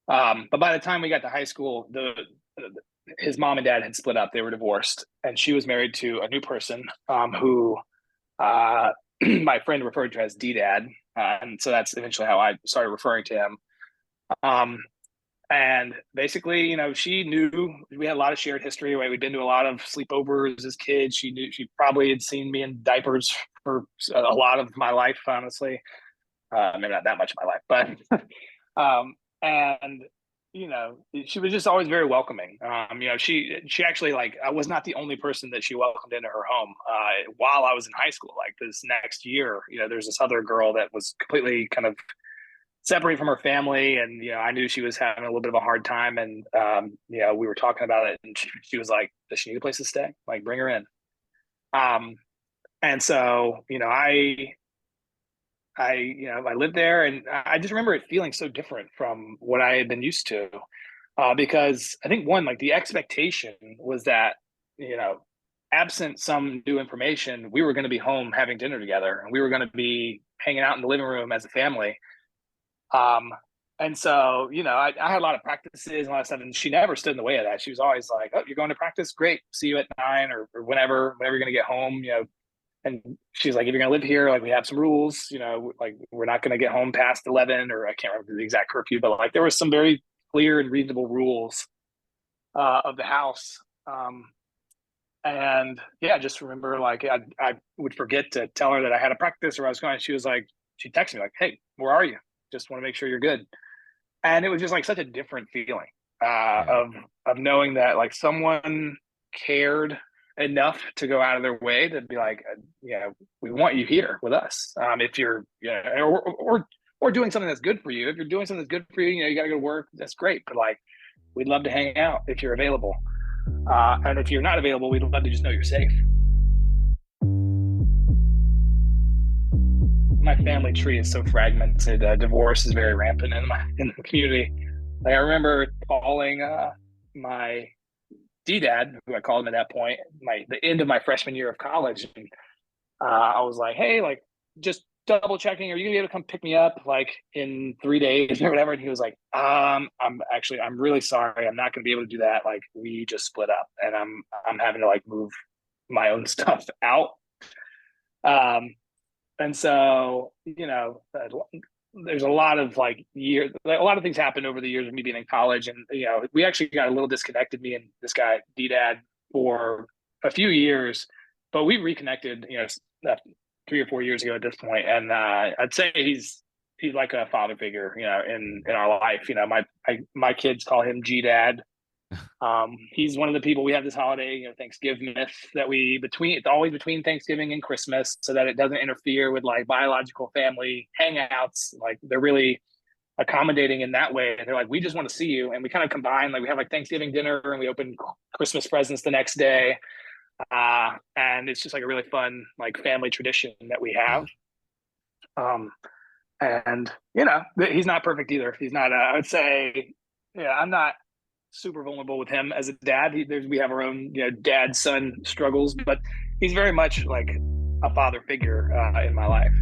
But by the time we got to high school, his mom and dad had split up. They were divorced, and she was married to a new person, who my friend referred to as D-Dad. And so that's eventually how I started referring to him. And basically, she knew we had a lot of shared history. Right? We'd been to a lot of sleepovers as kids. She probably had seen me in diapers for a lot of my life, honestly. Maybe not that much of my life, but and she was just always very welcoming. She actually, like, I was not the only person that she welcomed into her home while I was in high school. Like this next year, there's this other girl that was completely kind of separate from her family, and I knew she was having a little bit of a hard time, and we were talking about it, and she was like, does she need a place to stay? Like, bring her in. And so I lived there, and I just remember it feeling so different from what I had been used to, because I think one, like the expectation was that, absent some new information, we were going to be home having dinner together, and we were going to be hanging out in the living room as a family. And so, I had a lot of practices and a lot of stuff, and she never stood in the way of that. She was always like, "Oh, you're going to practice? Great. See you at 9 or whenever you're going to get home." And she's like, "If you're going to live here, like we have some rules, like we're not going to get home past 11, or I can't remember the exact curfew, but like there was some very clear and reasonable rules, of the house." And yeah, just remember like I would forget to tell her that I had a practice or I was going. She texted me like, "Hey, where are you? Just want to make sure you're good." And it was just like such a different feeling Yeah. of knowing that like someone cared enough to go out of their way to be like, we want you here with us. If you're, or doing something that's good for you. If you're doing something that's good for you, you got to go to work. That's great. But like, we'd love to hang out if you're available. And if you're not available, we'd love to just know you're safe. My family tree is so fragmented. Divorce is very rampant in the community. Like I remember calling my D-dad, who I called him at that point, the end of my freshman year of college, and I was like, "Hey, like, just double checking. Are you gonna be able to come pick me up like in 3 days or whatever?" And he was like, I'm really sorry. I'm not gonna be able to do that. Like, we just split up, and I'm having to like move my own stuff out. Um, and so, there's a lot of like years, a lot of things happened over the years of me being in college. And, we actually got a little disconnected, me and this guy, D Dad, for a few years, but we reconnected, 3 or 4 years ago at this point. And I'd say he's like a father figure, in our life. My kids call him G Dad. He's one of the people we have this holiday, Thanksgiving, that it's always between Thanksgiving and Christmas, so that it doesn't interfere with like biological family hangouts. Like they're really accommodating in that way. They're like, we just want to see you, and we kind of combine. Like we have like Thanksgiving dinner, and we open Christmas presents the next day, and it's just like a really fun like family tradition that we have. Yeah. Um, and he's not perfect either. He's not. I would say, yeah, I'm not super vulnerable with him as a dad. We have our own, dad son struggles, but he's very much like a father figure in my life.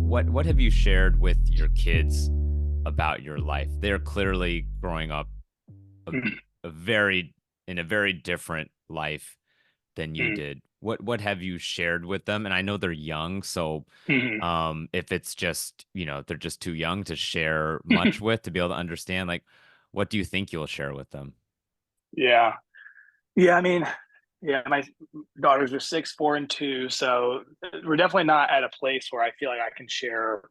What have you shared with your kids about your life? They're clearly growing up a, Mm-hmm. a very in a very different life than you did. What have you shared with them? And I know they're young, so Mm-hmm. if it's just, they're just too young to share much with to be able to understand, like, what do you think you'll share with them? Yeah. Yeah. I mean, yeah, my daughters are 6, 4, and 2. So we're definitely not at a place where I feel like I can share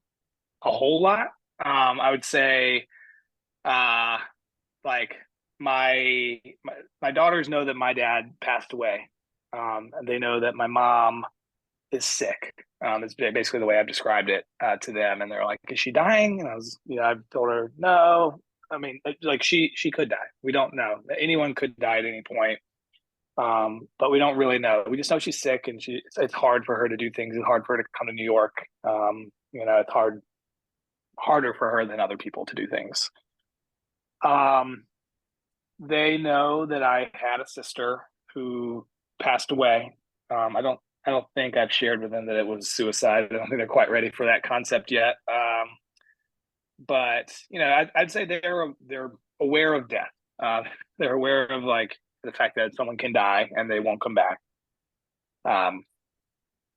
a whole lot. I would say, uh, like my daughters know that my dad passed away. And they know that my mom is sick. It's basically the way I've described it to them, and they're like, "Is she dying?" And I've told her, "No." I mean, like she could die. We don't know. Anyone could die at any point, but we don't really know. We just know she's sick, and it's hard for her to do things. It's hard for her to come to New York. It's harder for her than other people to do things. Um, they know that I had a sister who passed away. I don't think I've shared with them that it was suicide. I don't think they're quite ready for that concept yet. But I'd say they're aware of death. They're aware of like the fact that someone can die and they won't come back.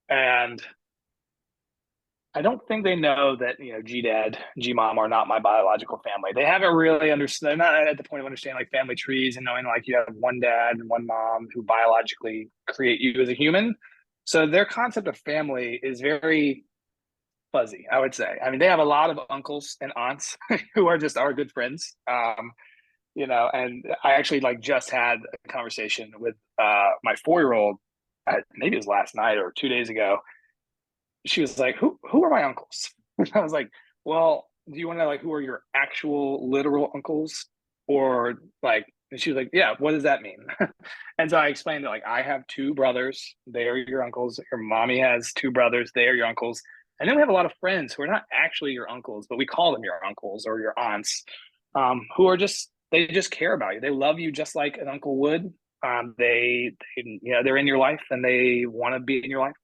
And I don't think they know that G Dad, G Mom are not my biological family. They haven't really understood. They're not at the point of understanding like family trees and knowing like you have one dad and one mom who biologically create you as a human. So their concept of family is very fuzzy, I would say. I mean, they have a lot of uncles and aunts who are just our good friends. And I actually like just had a conversation with my 4 year old. Maybe it was last night or 2 days ago. She was like, "Who are my uncles?" I was like, "Well, do you want to know like who are your actual literal uncles, or like?" And she was like, "Yeah, what does that mean?" And so I explained that like I have 2 brothers, they are your uncles. Your mommy has 2 brothers, they are your uncles. And then we have a lot of friends who are not actually your uncles, but we call them your uncles or your aunts, who are they just care about you. They love you just like an uncle would. They're in your life and they want to be in your life.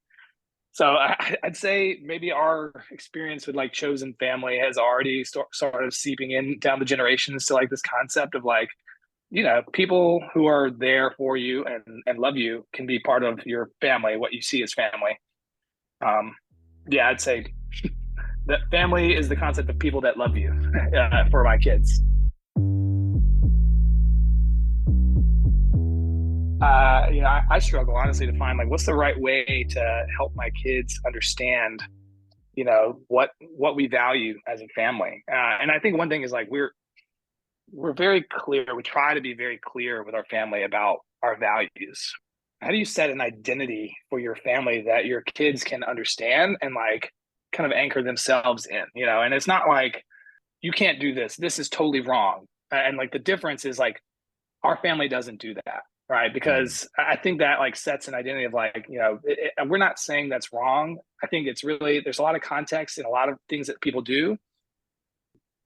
So I'd say maybe our experience with like chosen family has already sort of seeping in down the generations to like this concept of like, people who are there for you and love you can be part of your family, what you see as family. Um, yeah, I'd say that family is the concept of people that love you for my kids. I struggle honestly to find like what's the right way to help my kids understand what we value as a family. And I think one thing is like we're very clear. We try to be very clear with our family about our values. How do you set an identity for your family that your kids can understand and like kind of anchor themselves in, and it's not like you can't do this. This is totally wrong. And like the difference is like our family doesn't do that, right? Mm, Because I think that like sets an identity of like, we're not saying that's wrong. I think it's really, there's a lot of context and a lot of things that people do,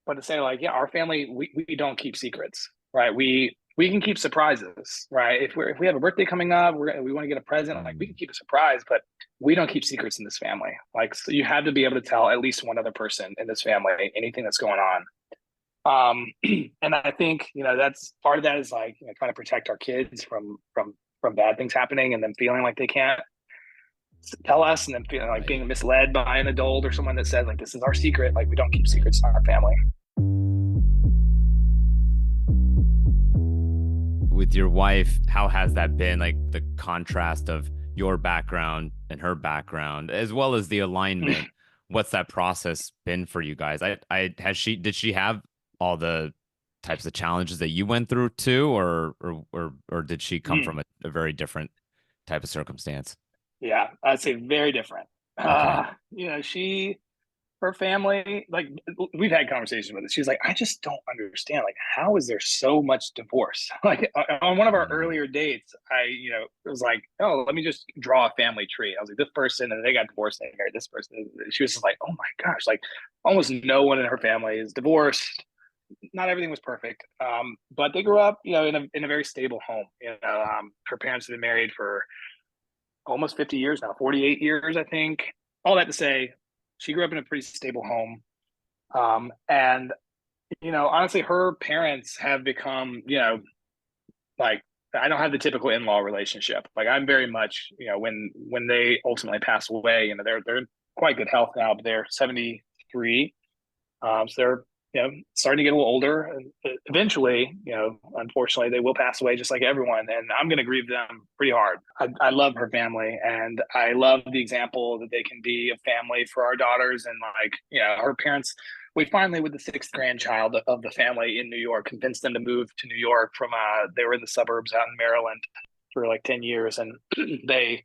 but to say like, yeah, our family, we don't keep secrets, right? We can keep surprises, right? If we have a birthday coming up, we want to get a present, like we can mm, keep a surprise, but we don't keep secrets in this family. Like so you have to be able to tell at least one other person in this family anything that's going on. And I think that's part of that is like trying to protect our kids from bad things happening and them feeling like they can't tell us, and then feeling like right. being misled by an adult or someone that said like this is our secret. Like we don't keep secrets in our family. With your wife, how has that been? Like the contrast of your background and her background, as well as the alignment. What's that process been for you guys? Did she have all the types of challenges that you went through too, or did she come from a very different type of circumstance? Yeah, I'd say very different. Okay. She, her family, like we've had conversations with it. She's like, I just don't understand. Like, how is there so much divorce? Like on one of our Mm, earlier dates, it was like, oh, let me just draw a family tree. I was like, this person, and they got divorced, and they married this person. She was just like, oh my gosh, like almost no one in her family is divorced. Not everything was perfect, but they grew up, in a very stable home. Her parents have been married for almost 50 years now, 48 years, I think. All that to say, she grew up in a pretty stable home. And, honestly, her parents have become, like, I don't have the typical in-law relationship. Like I'm very much, when they ultimately pass away, they're in quite good health now, but they're 73. So they're, starting to get a little older. And eventually, unfortunately, they will pass away just like everyone. And I'm going to grieve them pretty hard. I love her family, and I love the example that they can be of family for our daughters. And like, her parents, we finally, with the sixth grandchild of the family in New York, convinced them to move to New York from, they were in the suburbs out in Maryland for like 10 years. And they,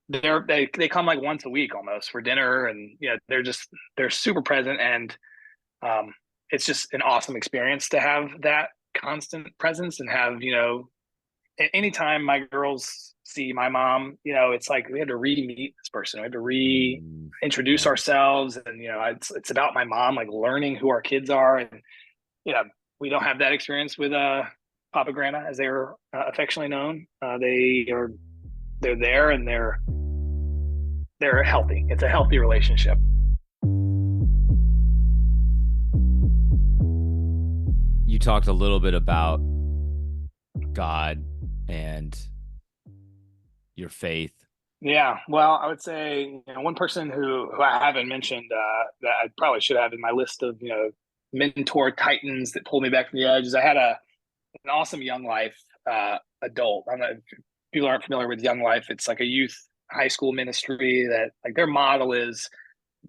they come like once a week almost for dinner. And, they're super present. And, um, it's just an awesome experience to have that constant presence and have, anytime my girls see my mom, it's like we had to re-meet this person. We had to reintroduce yeah. ourselves. And, it's about my mom, like learning who our kids are. And, you know, we don't have that experience with, Papa Grandma, as they are affectionately known. They're there, and they're healthy. It's a healthy relationship. You talked a little bit about God and your faith. Yeah, well, I would say one person who I haven't mentioned, that I probably should have in my list of mentor titans that pulled me back from the edge is I had an awesome Young Life adult. I don't know if people aren't familiar with Young Life. It's like a youth high school ministry that like their model is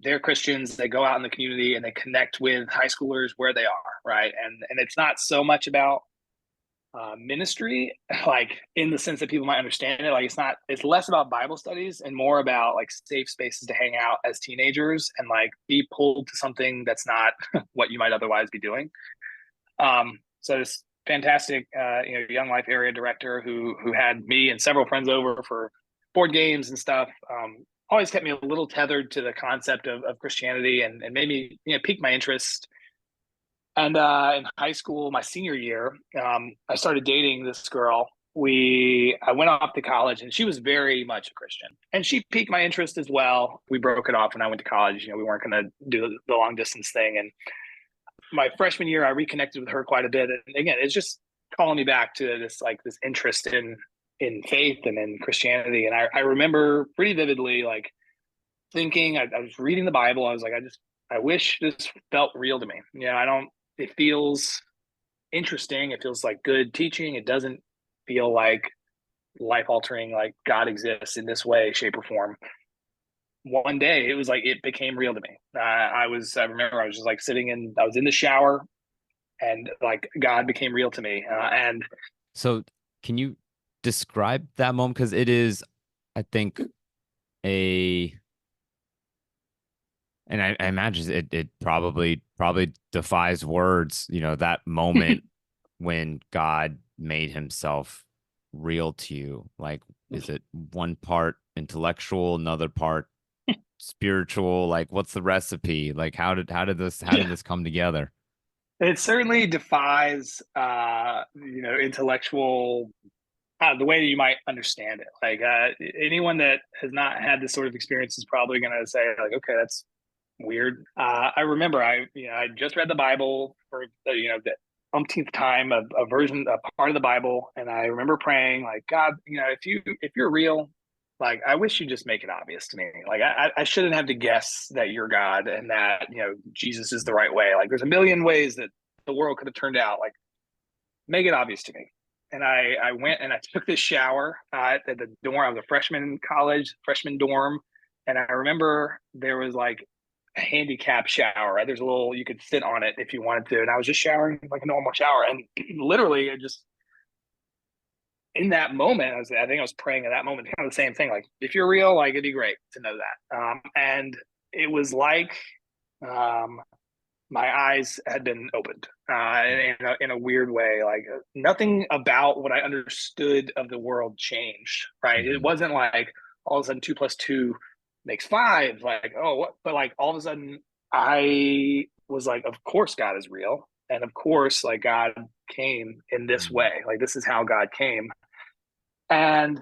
they're Christians. They go out in the community and they connect with high schoolers where they are, right? And it's not so much about ministry, like in the sense that people might understand it. Like it's less about Bible studies and more about like safe spaces to hang out as teenagers and like be pulled to something that's not what you might otherwise be doing. So this fantastic, Young Life area director who had me and several friends over for board games and stuff. Always kept me a little tethered to the concept of Christianity and made me, pique my interest. And in high school, my senior year, I started dating this girl. I went off to college, and she was very much a Christian, and she piqued my interest as well. We broke it off when I went to college. We weren't going to do the long distance thing. And my freshman year, I reconnected with her quite a bit. And again, it's just calling me back to this interest in faith and in Christianity. And I remember pretty vividly, like thinking, I was reading the Bible. I was like, I wish this felt real to me. I don't. It feels interesting. It feels like good teaching. It doesn't feel like life altering, like God exists in this way, shape, or form. one day it was like it became real to me. I remember I was just like I was in the shower, and like God became real to me. And So, can you describe that moment? Because it is, I think, a, and I imagine it probably defies words. That moment when God made himself real to you. Like, is it one part intellectual, another part spiritual? Like, what's the recipe? Like, how did this come together? it certainly defies, intellectual, the way that you might understand it. Like anyone that has not had this sort of experience is probably going to say, like, okay, that's weird. I remember I just read the Bible for the umpteenth time, a part of the Bible, and I remember praying, like, God, if you're real, like, I wish you just make it obvious to me. Like, I shouldn't have to guess that you're God and that Jesus is the right way. Like, there's a million ways that the world could have turned out. Like, make it obvious to me. And I went and I took this shower at the dorm. I was a freshman in college, freshman dorm. And I remember there was like a handicap shower, right? There's a little, you could sit on it if you wanted to. And I was just showering like a normal shower. And literally, it just, in that moment, I think I was praying in that moment, kind of the same thing. Like, if you're real, like, it'd be great to know that. And it was like, um, my eyes had been opened in a weird way. Like, nothing about what I understood of the world changed. Right? It Mm-hmm. wasn't like all of a sudden 2 plus 2 makes 5. Like, oh, what? But like all of a sudden, I was like, of course God is real, and of course, like, God came in this Mm-hmm. way. Like, this is how God came. And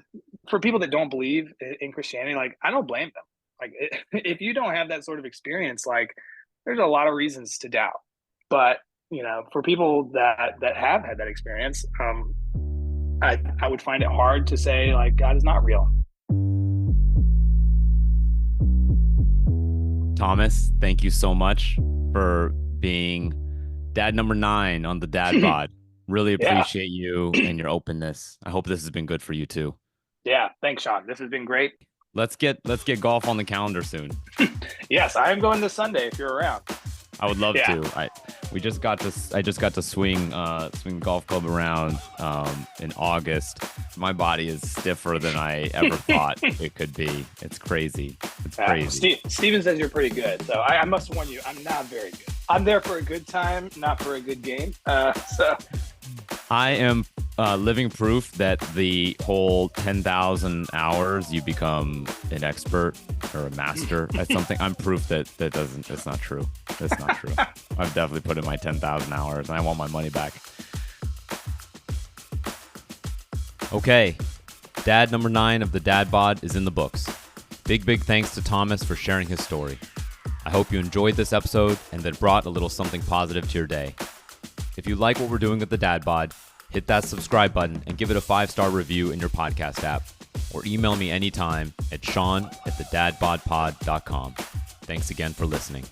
for people that don't believe in Christianity, like, I don't blame them. Like, if you don't have that sort of experience, like, there's a lot of reasons to doubt. But for people that have had that experience, I would find it hard to say, like, God is not real. Thomas, thank you so much for being dad number 9 on the Dad Bod. Really Yeah, appreciate you and your openness. I hope this has been good for you too. yeah. Thanks, Sean. This has been great. Let's get golf on the calendar soon. Yes, I am going this Sunday if you're around. I would love Yeah. to. I just got to swing golf club around in August. My body is stiffer than I ever thought it could be. It's crazy. It's crazy. Steven says you're pretty good, so I must warn you, I'm not very good. I'm there for a good time, not for a good game. So I am living proof that the whole 10,000 hours you become an expert or a master at something. I'm proof that it's not true. It's not true. I've definitely put in my 10,000 hours and I want my money back. Okay. Dad number 9 of the Dad Bod is in the books. Big thanks to Thomas for sharing his story. I hope you enjoyed this episode and that it brought a little something positive to your day. If you like what we're doing with the Dad Bod, hit that subscribe button and give it a 5-star review in your podcast app. Or email me anytime at sean@thedadbodpod.com. Thanks again for listening.